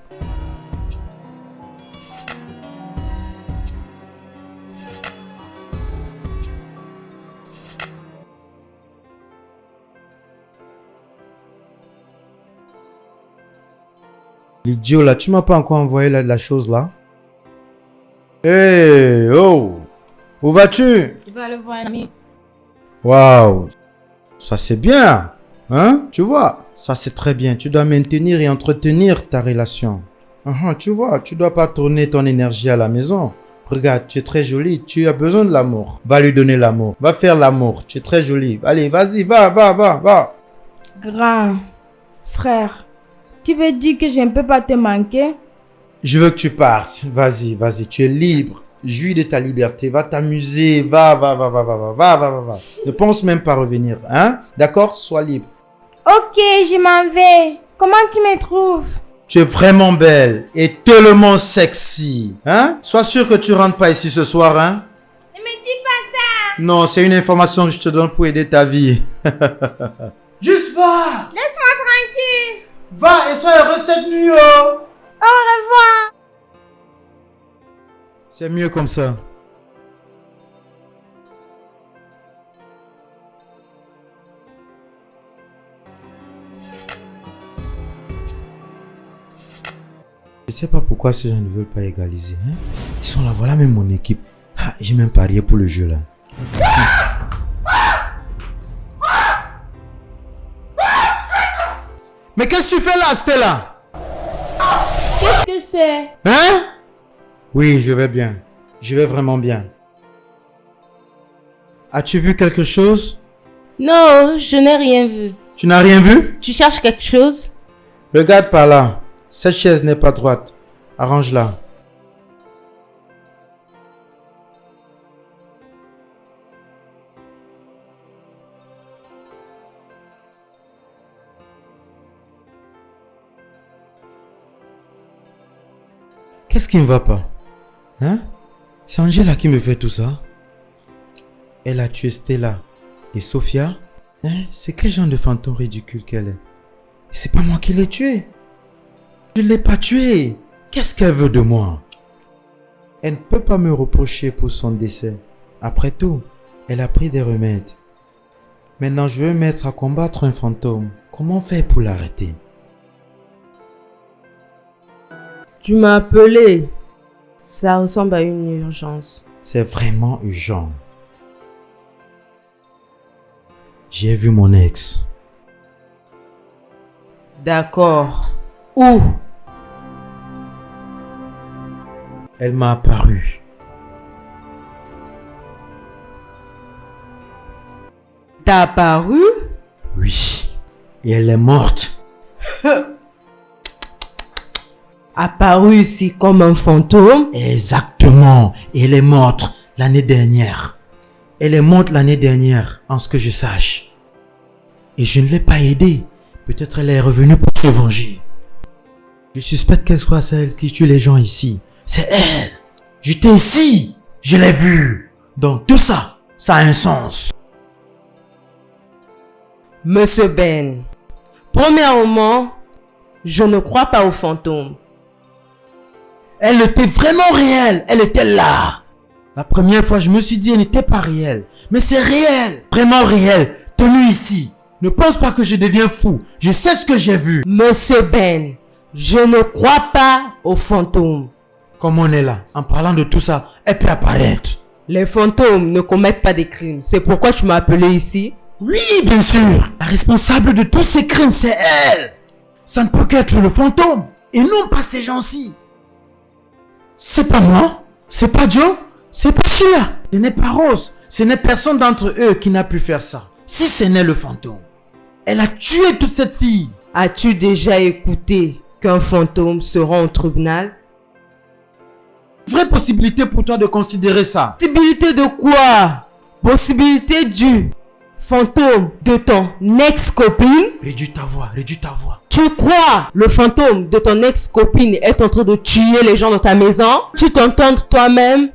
L'idiot là, tu m'as pas encore envoyé la chose là? Hey, oh! Où vas-tu? Je vais aller voir un ami. Waouh! Ça c'est bien! Hein? Tu vois? Ça c'est très bien. Tu dois maintenir et entretenir ta relation. Tu vois, tu dois pas tourner ton énergie à la maison. Regarde, tu es très jolie. Tu as besoin de l'amour. Va lui donner l'amour. Va faire l'amour. Tu es très jolie. Allez, vas-y, va. Grand frère, tu veux dire que je ne peux pas te manquer? Je veux que tu partes. Vas-y. Tu es libre. Jouis de ta liberté. Va t'amuser. Va. Ne pense même pas revenir. Hein? D'accord? Sois libre. Ok, je m'en vais. Comment tu me trouves? Tu es vraiment belle et tellement sexy. Hein? Sois sûr que tu rentres pas ici ce soir, hein? Ne me dis pas ça. Non, c'est une information que je te donne pour aider ta vie. Juste va! Laisse-moi tranquille. Va et sois heureux cette nuit, oh! Au revoir. C'est mieux comme ça. Je sais pas pourquoi ces gens ne veulent pas égaliser. Hein? Ils sont là, voilà même mon équipe. Ah, j'ai même parié pour le jeu là. Mais qu'est-ce que tu fais là, Stella? Qu'est-ce que c'est? Hein? Oui, je vais bien. Je vais vraiment bien. As-tu vu quelque chose? Non, je n'ai rien vu. Tu n'as rien vu? Tu cherches quelque chose? Regarde par là. Cette chaise n'est pas droite. Arrange-la. Qu'est-ce qui ne va pas? Hein? C'est Angela qui me fait tout ça. Elle a tué Stella. Et Sophia? Hein? C'est quel genre de fantôme ridicule qu'elle est? Et c'est pas moi qui l'ai tuée. Je ne l'ai pas tuée. Qu'est-ce qu'elle veut de moi? Elle ne peut pas me reprocher pour son décès. Après tout, elle a pris des remèdes. Maintenant, je veux me mettre à combattre un fantôme. Comment faire pour l'arrêter? Tu m'as appelé. Ça ressemble à une urgence. C'est vraiment urgent. J'ai vu mon ex. D'accord. Où? Elle m'a apparu. T'as apparu? Oui. Et elle est morte. Apparu ici comme un fantôme? Exactement. Et elle est morte l'année dernière. Elle est morte l'année dernière, en ce que je sache. Et je ne l'ai pas aidée. Peut-être elle est revenue pour se venger. Je suspecte qu'elle soit celle qui tue les gens ici. C'est elle. J'étais ici. Je l'ai vue. Donc tout ça, ça a un sens. Monsieur Ben, premièrement, je ne crois pas aux fantômes. Elle était vraiment réelle. Elle était là. La première fois, je me suis dit, elle n'était pas réelle. Mais c'est réel. Vraiment réel. Tenue ici. Ne pense pas que je deviens fou. Je sais ce que j'ai vu. Monsieur Ben, je ne crois pas aux fantômes. Comme on est là, en parlant de tout ça, elle peut apparaître. Les fantômes ne commettent pas des crimes. C'est pourquoi tu m'as appelé ici. Oui, bien sûr. La responsable de tous ces crimes, c'est elle. Ça ne peut qu'être le fantôme. Et non pas ces gens-ci. C'est pas moi. C'est pas Joe. C'est pas Sheila. Ce n'est pas Rose. Ce n'est personne d'entre eux qui n'a pu faire ça. Si ce n'est le fantôme. Elle a tué toute cette fille. As-tu déjà écouté qu'un fantôme se rend au tribunal? Vraie possibilité pour toi de considérer ça. Possibilité de quoi? Possibilité du fantôme de ton ex-copine? Réduis ta voix, réduis ta voix. Tu crois le fantôme de ton ex-copine est en train de tuer les gens dans ta maison? Tu t'entends toi-même?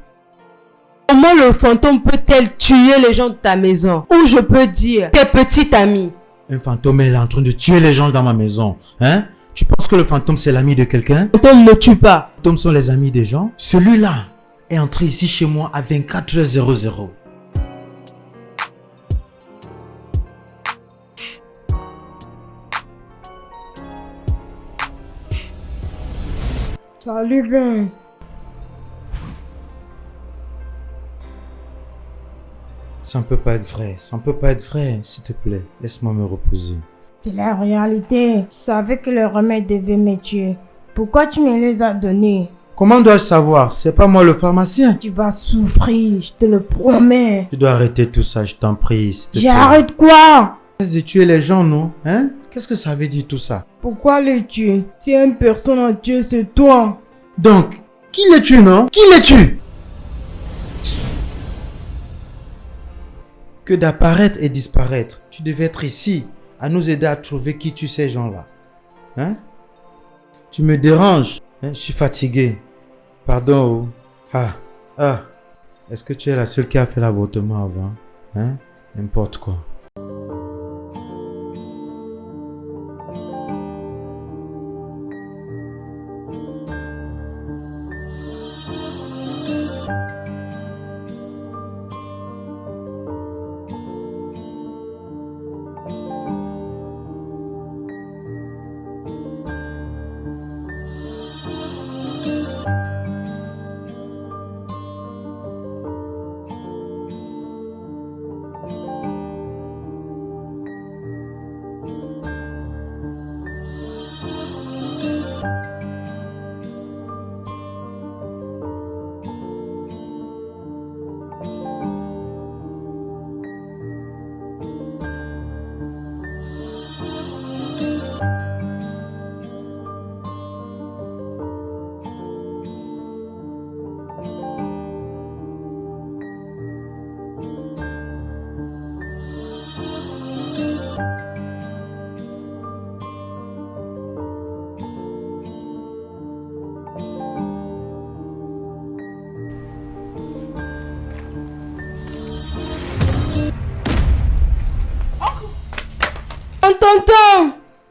Comment le fantôme peut-elle tuer les gens de ta maison? Ou je peux dire tes petites amies? Un fantôme est en train de tuer les gens dans ma maison. Hein? Tu penses que le fantôme c'est l'ami de quelqu'un? Le fantôme ne tue pas. Les fantômes sont les amis des gens. Celui-là est entré ici chez moi à 24h00. Salut Ben. Ça ne peut pas être vrai. Ça ne peut pas être vrai. S'il te plaît, laisse-moi me reposer. C'est la réalité. Je savais que le remède devait me tuer. Pourquoi tu me les as donnés? Comment dois-je savoir? C'est pas moi le pharmacien. Tu vas souffrir, je te le promets. Tu dois arrêter tout ça, je t'en prie. s'il te plaît. J'arrête quoi? De tuer les gens, non? Hein? Qu'est-ce que ça veut dire tout ça? Pourquoi les tuer? Si une personne a tué, c'est toi. Donc, qui les tue, non? Qui les tue? Que d'apparaître et disparaître. Tu devais être ici, à nous aider à trouver qui tue ces gens-là. Hein? Tu me déranges. Hein? Je suis fatigué. Pardon. Est-ce que tu es la seule qui a fait l'avortement avant? Hein? N'importe quoi.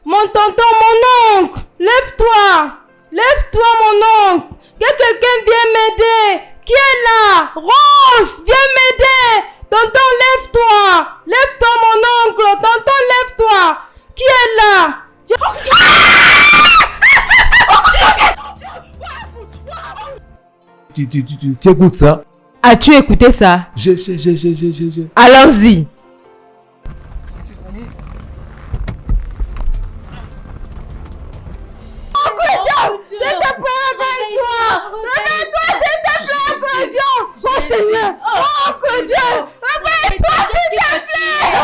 Mon tonton, mon oncle, lève-toi, mon tu écoutes ça? As-tu écouté ça? Je. Allons-y. S'il te plaît, réveille-toi! Réveille-toi, s'il te plaît, Oncle John! Mon Seigneur! Oh, Oncle John! Réveille-toi, s'il te plaît!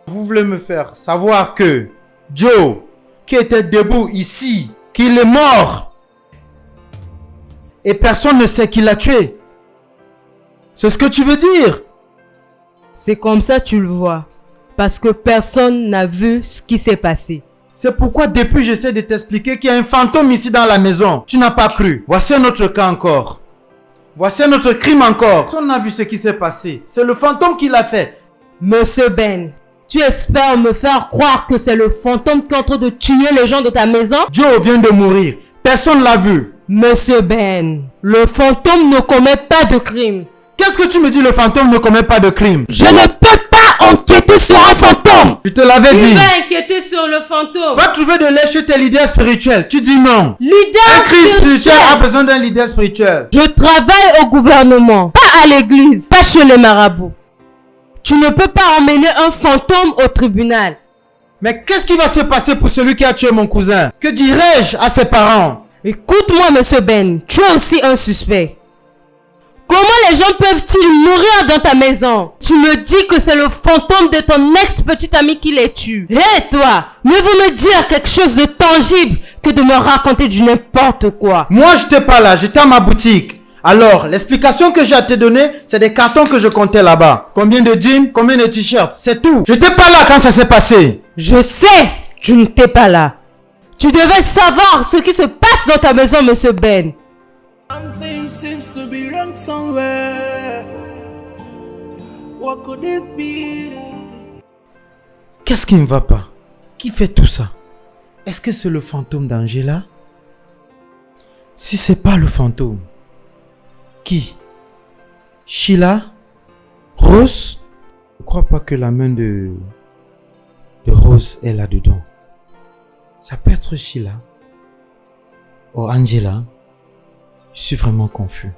Vous voulez me faire savoir que Joe, qui était debout ici, qu'il est mort. Et personne ne sait qui l'a tué. C'est ce que tu veux dire? C'est comme ça tu le vois. Parce que personne n'a vu ce qui s'est passé. C'est pourquoi depuis j'essaie de t'expliquer qu'il y a un fantôme ici dans la maison. Tu n'as pas cru. Voici un autre cas encore. Voici un autre crime encore. Personne n'a vu ce qui s'est passé. C'est le fantôme qui l'a fait. Monsieur Ben, tu espères me faire croire que c'est le fantôme qui est en train de tuer les gens de ta maison? Joe vient de mourir. Personne ne l'a vu. Monsieur Ben, le fantôme ne commet pas de crime. Qu'est-ce que tu me dis, le fantôme ne commet pas de crime? Je ne peux pas enquêter sur un fantôme. Je te l'avais dit. Tu vas enquêter sur le fantôme. Va trouver de l'aide chez tes leaders spirituels. Tu dis non. Leader Un Christ spirituel spirituel. a besoin d'un leader spirituel. Je travaille au gouvernement, pas à l'église, pas chez les marabouts. Tu ne peux pas emmener un fantôme au tribunal. Mais qu'est-ce qui va se passer pour celui qui a tué mon cousin? Que dirais-je à ses parents? Écoute-moi, monsieur Ben, tu es aussi un suspect. Comment les gens peuvent-ils mourir dans ta maison? Tu me dis que c'est le fantôme de ton ex-petite amie qui les tue. Hé, toi, mieux vaut me dire quelque chose de tangible que de me raconter du n'importe quoi. Moi, je n'étais pas là, j'étais à ma boutique. Alors, l'explication que j'ai à te donner, c'est des cartons que je comptais là-bas. Combien de jeans, combien de t-shirts, c'est tout. J'étais pas là quand ça s'est passé. Je sais, tu n'étais pas là. Tu devais savoir ce qui se passe dans ta maison, monsieur Ben. Something seems to be wrong somewhere. What could it be? Qu'est-ce qui ne va pas? Qui fait tout ça? Est-ce que c'est le fantôme d'Angela? Si c'est pas le fantôme, qui? Sheila? Rose? Je crois pas que la main de Rose est là-dedans. Ça peut être Sheila. Oh, Angela. Je suis vraiment confus.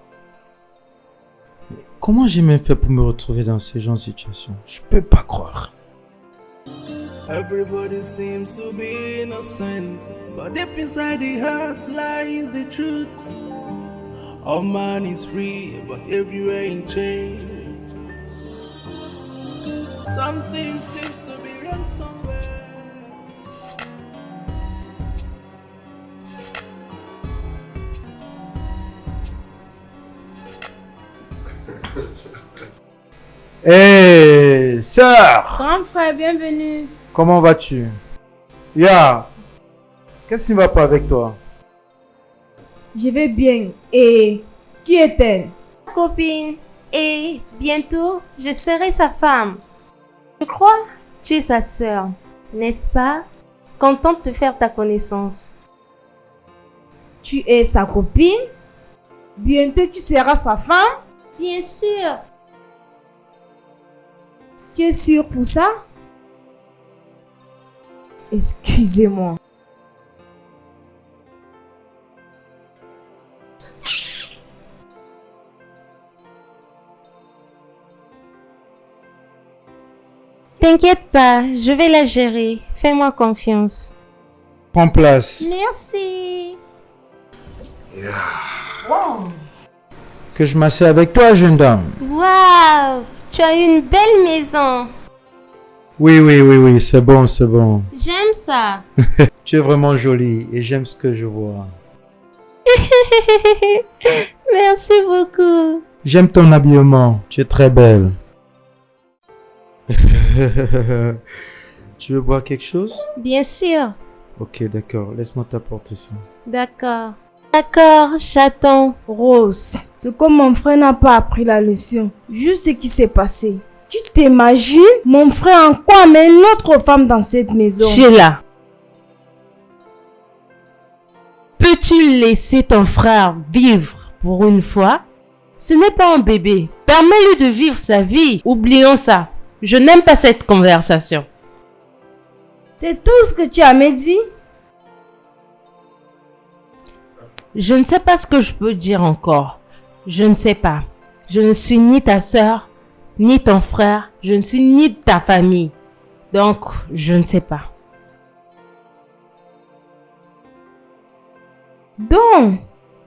Mais comment j'ai même fait pour me retrouver dans ce genre de situation? Je peux pas croire. Everybody seems to be innocent, but deep inside the heart lies the truth. All man is free, but everywhere in chains. Something seems to be wrong somewhere. Hé, sœur! Grand frère, bienvenue. Comment vas-tu? Qu'est-ce qui ne va pas avec toi? Je vais bien. Et qui est-elle? Copine, et bientôt, je serai sa femme. Je crois que tu es sa sœur, n'est-ce pas? Contente de faire ta connaissance. Tu es sa copine? Bientôt tu seras sa femme? Bien sûr. Tu es sûr pour ça? Excusez-moi. T'inquiète pas, je vais la gérer. Fais-moi confiance. Prends place. Merci. Que je m'assieds avec toi, jeune dame. Waouh, tu as une belle maison. Oui, c'est bon, c'est bon. J'aime ça. Tu es vraiment jolie et j'aime ce que je vois. Merci beaucoup. J'aime ton habillement, tu es très belle. Tu veux boire quelque chose? Bien sûr. Ok, d'accord, laisse-moi t'apporter ça. D'accord. D'accord, j'attends. Rose, c'est comme mon frère n'a pas appris la leçon. Juste ce qui s'est passé. Tu t'imagines mon frère encore met une autre femme dans cette maison? Sheila, peux-tu laisser ton frère vivre pour une fois? Ce n'est pas un bébé. Permets-lui de vivre sa vie. Oublions ça. Je n'aime pas cette conversation. C'est tout ce que tu as me dit? Je ne sais pas ce que je peux dire encore. Je ne sais pas. Je ne suis ni ta sœur, ni ton frère. Je ne suis ni de ta famille. Donc, je ne sais pas. Donc,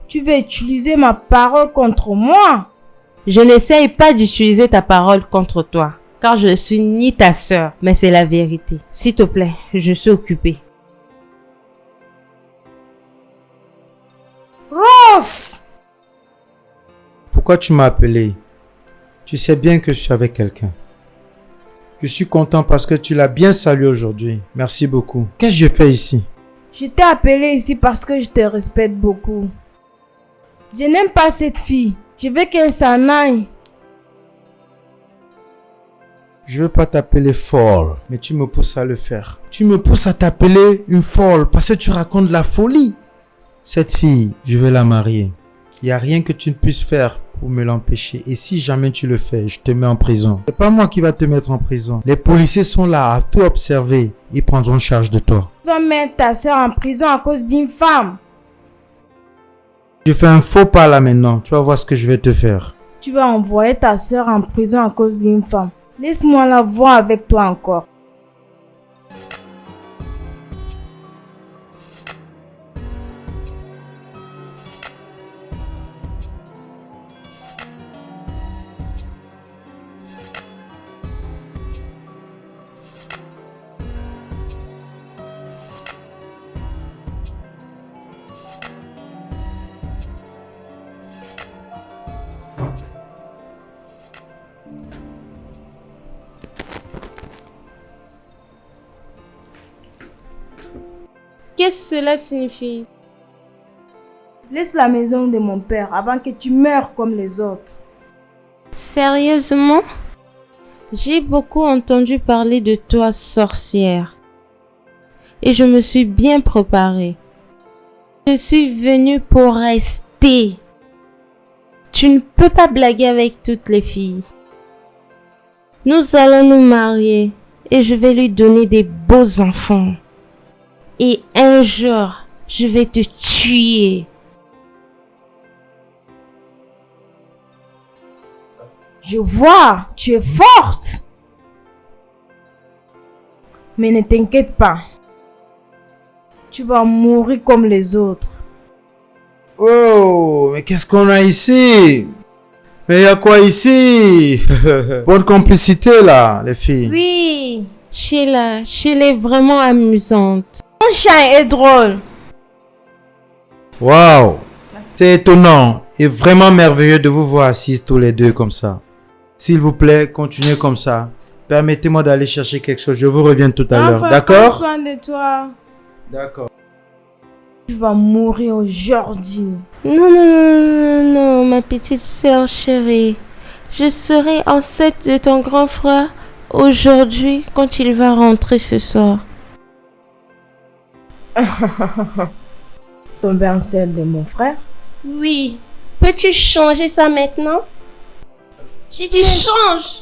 tu veux utiliser ma parole contre moi? Je n'essaye pas d'utiliser ta parole contre toi, car je ne suis ni ta sœur, mais c'est la vérité. S'il te plaît, je suis occupée. Rose! Pourquoi tu m'as appelé? Tu sais bien que je suis avec quelqu'un. Je suis content parce que tu l'as bien salué aujourd'hui. Merci beaucoup. Qu'est-ce que je fais ici? Je t'ai appelé ici parce que je te respecte beaucoup. Je n'aime pas cette fille. Je veux qu'elle s'en aille. Je veux pas t'appeler folle, mais tu me pousses à le faire. Tu me pousses à t'appeler une folle parce que tu racontes de la folie. Cette fille, je vais la marier. Il n'y a rien que tu ne puisses faire pour me l'empêcher. Et si jamais tu le fais, je te mets en prison. C'est pas moi qui va te mettre en prison. Les policiers sont là à tout observer. Ils prendront charge de toi. Tu vas mettre ta soeur en prison à cause d'une femme. Je fais un faux pas là maintenant. Tu vas voir ce que je vais te faire. Tu vas envoyer ta soeur en prison à cause d'une femme. Laisse-moi la voir avec toi encore. Qu'est-ce que cela signifie? Laisse la maison de mon père avant que tu meurs comme les autres. Sérieusement? J'ai beaucoup entendu parler de toi, sorcière. Et je me suis bien préparée. Je suis venue pour rester. Tu ne peux pas blaguer avec toutes les filles. Nous allons nous marier et je vais lui donner des beaux enfants. Et un jour, je vais te tuer. Je vois, tu es forte. Mais ne t'inquiète pas. Tu vas mourir comme les autres. Oh, mais qu'est-ce qu'on a ici? Mais il y a quoi ici? Bonne complicité là, les filles. Oui, Sheila est vraiment amusante. ton chien est drôle. Waouh! C'est étonnant et vraiment merveilleux de vous voir assises tous les deux comme ça. S'il vous plaît, continuez comme ça. Permettez-moi d'aller chercher quelque chose. Je vous reviens tout à l'heure. Enfin, prends D'accord? soin de toi. D'accord. Tu vas mourir aujourd'hui. Non, ma petite sœur chérie. Je serai enceinte de ton grand frère aujourd'hui quand il va rentrer ce soir. Tomber enceinte de mon frère? Oui. Peux-tu changer ça maintenant? J'ai dit change!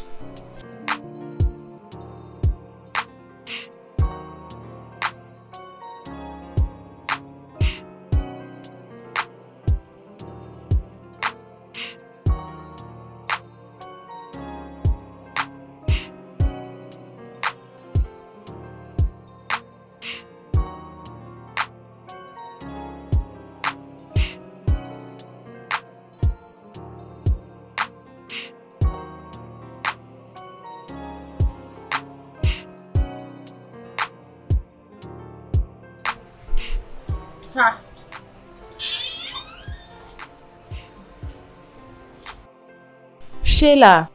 Sheila,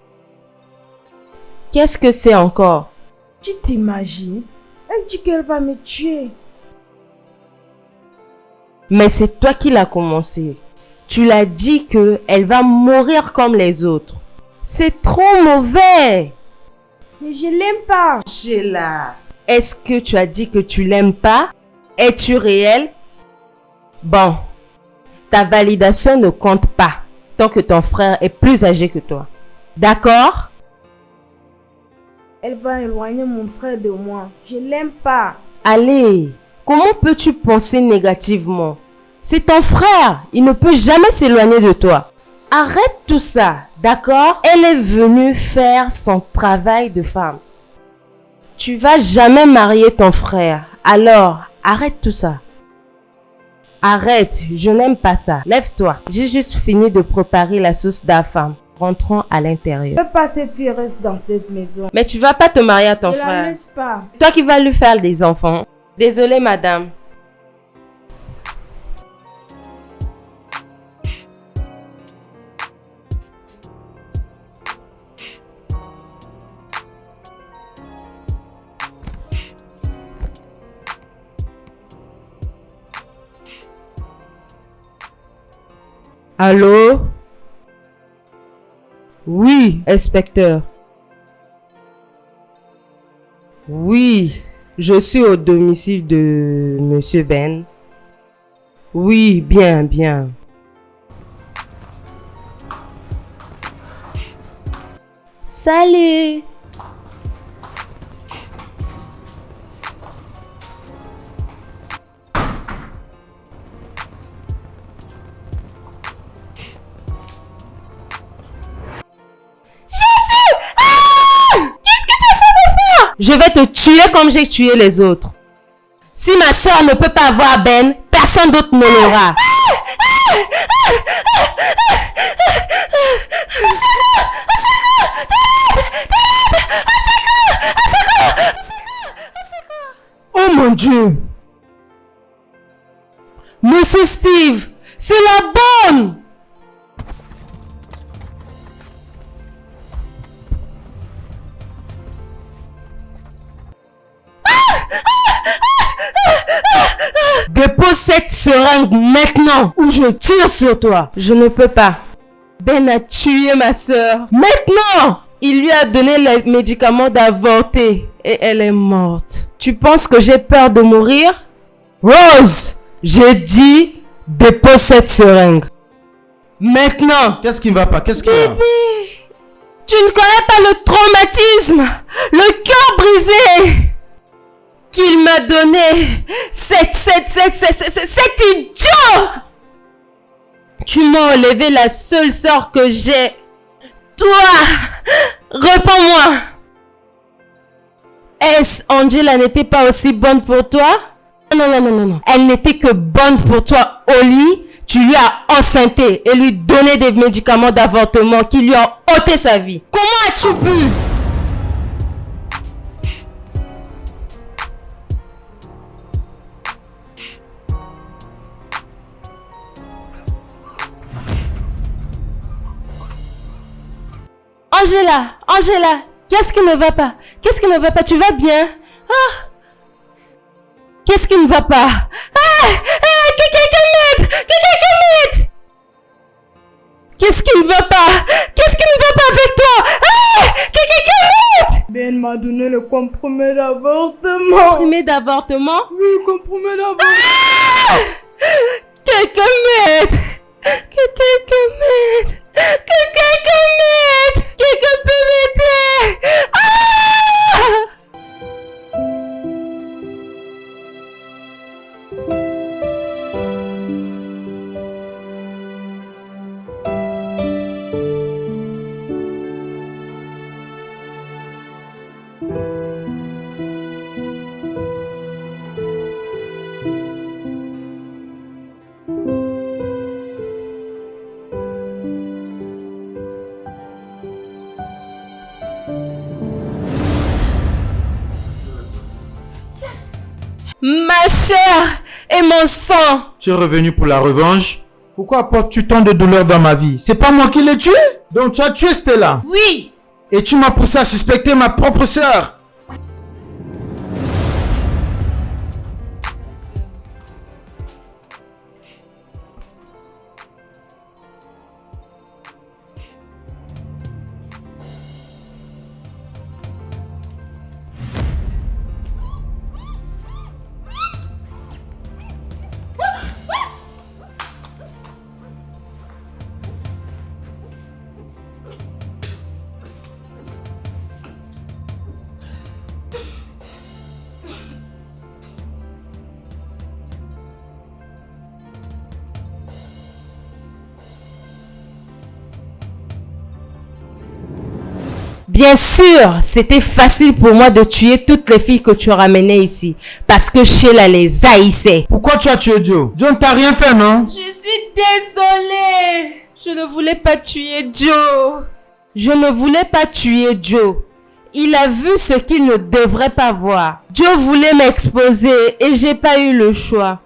qu'est-ce que c'est encore? Tu t'imagines? Elle dit qu'elle va me tuer. Mais c'est toi qui l'as commencé. Tu l'as dit que elle va mourir comme les autres. C'est trop mauvais. Mais je l'aime pas. Sheila, est-ce que tu as dit que tu l'aimes pas? Es-tu réel? Bon, ta validation ne compte pas tant que ton frère est plus âgé que toi. D'accord? Elle va éloigner mon frère de moi. Je l'aime pas. Allez, comment peux-tu penser négativement? C'est ton frère, il ne peut jamais s'éloigner de toi. Arrête tout ça, d'accord? Elle est venue faire son travail de femme. Tu vas jamais marier ton frère, alors arrête tout ça. Arrête, je n'aime pas ça. Lève-toi, j'ai juste fini de préparer la sauce d'afam. Rentrons à l'intérieur. Je peux pas que tu restes dans cette maison. Mais tu vas pas te marier à ton Je la frère. laisse pas. Toi qui vas lui faire des enfants. Désolée, madame. Allô? Oui, inspecteur. Oui, je suis au domicile de Monsieur Ben. Oui, bien, bien. Salut! Je vais te tuer comme j'ai tué les autres. Si ma soeur ne peut pas avoir Ben, personne d'autre ne l'aura. Oh mon Dieu! Monsieur Steve, c'est la bonne! Dépose cette seringue maintenant ou je tire sur toi. Je ne peux pas. Ben a tué ma soeur. Maintenant! Il lui a donné les médicaments d'avorter et elle est morte. Tu penses que j'ai peur de mourir? Rose! J'ai dit dépose cette seringue. Maintenant! Qu'est-ce qui ne va pas? Qu'est-ce qui va? Tu ne connais pas le traumatisme, le cœur brisé qu'il m'a donné. Cet idiot! Tu m'as enlevé la seule sœur que j'ai. Toi, réponds-moi. Est-ce Angela n'était pas aussi bonne pour toi? Non. Elle n'était que bonne pour toi au lit. Tu lui as enceinté et lui donné des médicaments d'avortement qui lui ont ôté sa vie. Comment as-tu pu? Angela, qu'est-ce qui ne va pas? Qu'est-ce qui ne va pas? Tu vas bien? Ah! Qu'est-ce qui ne va pas? Que quelqu'un m'aide! Que quelqu'un m'aide! Qu'est-ce qui ne va pas? Qu'est-ce qui ne va pas avec toi? Que quelqu'un m'aide! Ben m'a donné le compromis d'avortement. Compromis d'avortement? Oui, compromis d'avortement. Quelqu'un m'aide! Que quelqu'un m'aide! Que quelqu'un m'aide! Quelqu'un peut m'aider! Ma chair et mon sang. Tu es revenu pour la revanche? Pourquoi apportes-tu tant de douleur dans ma vie? C'est pas moi qui l'ai tué? Donc tu as tué Stella? Oui. Et tu m'as poussé à suspecter ma propre sœur? Bien sûr, c'était facile pour moi de tuer toutes les filles que tu ramenais ici. Parce que Sheila les haïssait. Pourquoi tu as tué Joe? Joe ne t'a rien fait, non? Je suis désolée. Je ne voulais pas tuer Joe. Je ne voulais pas tuer Joe. Il a vu ce qu'il ne devrait pas voir. Joe voulait m'exposer et j'ai pas eu le choix.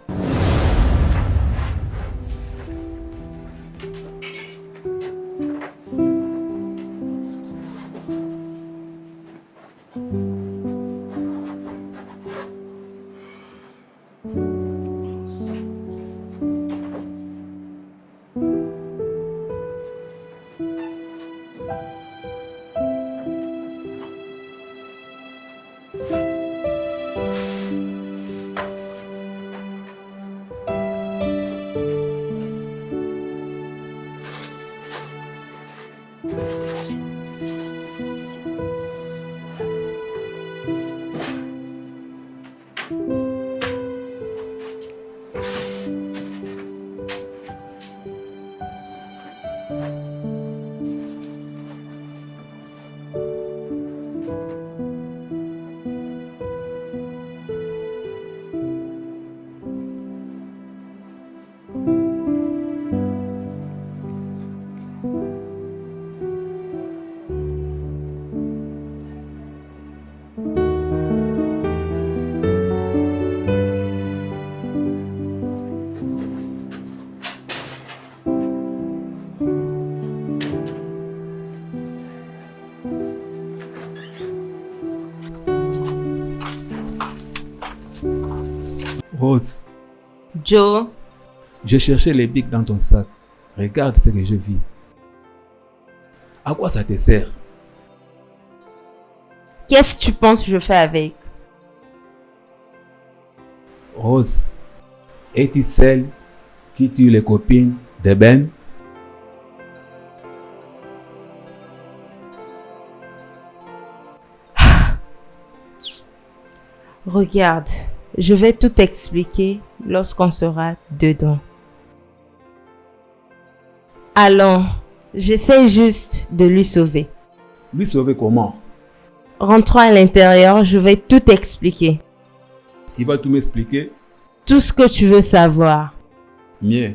Rose, Joe, j'ai cherché les bics dans ton sac. Regarde ce que je vis. À quoi ça te sert? qu'est-ce que tu penses que je fais avec? Rose, es-tu celle qui tue les copines de Ben? Regarde, je vais tout expliquer lorsqu'on sera dedans. Allons, j'essaie juste de lui sauver. Lui sauver comment? Rentrons à l'intérieur, je vais tout expliquer. Tu vas tout m'expliquer? Tout ce que tu veux savoir. Mieux.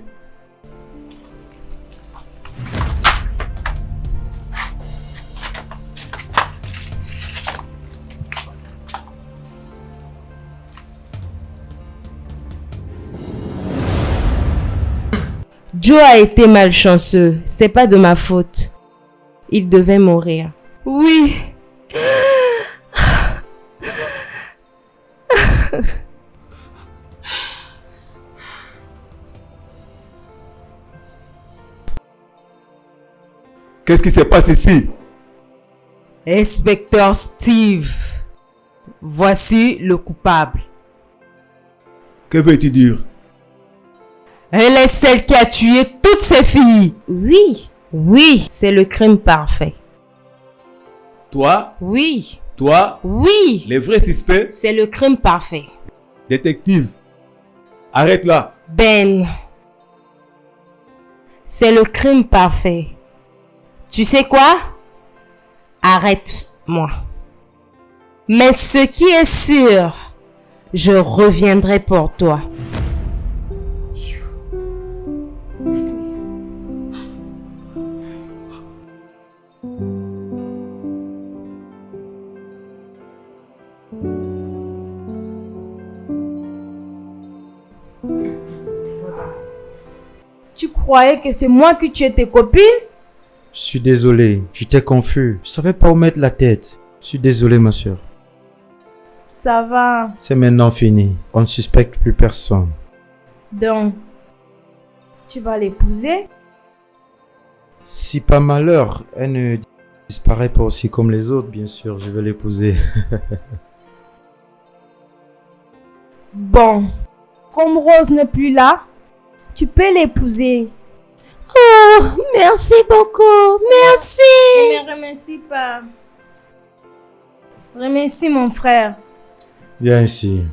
Joe a été malchanceux, c'est pas de ma faute. Il devait mourir. Oui. Qu'est-ce qui se passe ici? Inspecteur Steve, voici le coupable. Que veux-tu dire? Elle est celle qui a tué toutes ces filles. Oui, oui, c'est le crime parfait. Toi? Oui, Toi? oui, Les vrais suspects? c'est le crime parfait. Détective, arrête là. Ben, c'est le crime parfait. Tu sais quoi? Arrête-moi. Mais ce qui est sûr, je reviendrai pour toi. Tu croyais que c'est moi qui tuais tes copines? Je suis désolé, j'étais confus. Je savais pas où mettre la tête. Je suis désolé, ma soeur. Ça va. C'est maintenant fini. On ne suspecte plus personne. Donc, tu vas l'épouser? Si par malheur, elle ne disparaît pas aussi comme les autres, bien sûr, je vais l'épouser. Bon, comme Rose n'est plus là, tu peux l'épouser. Oh, merci beaucoup. Merci. Ne me remercie pas. Remercie mon frère. Viens ici.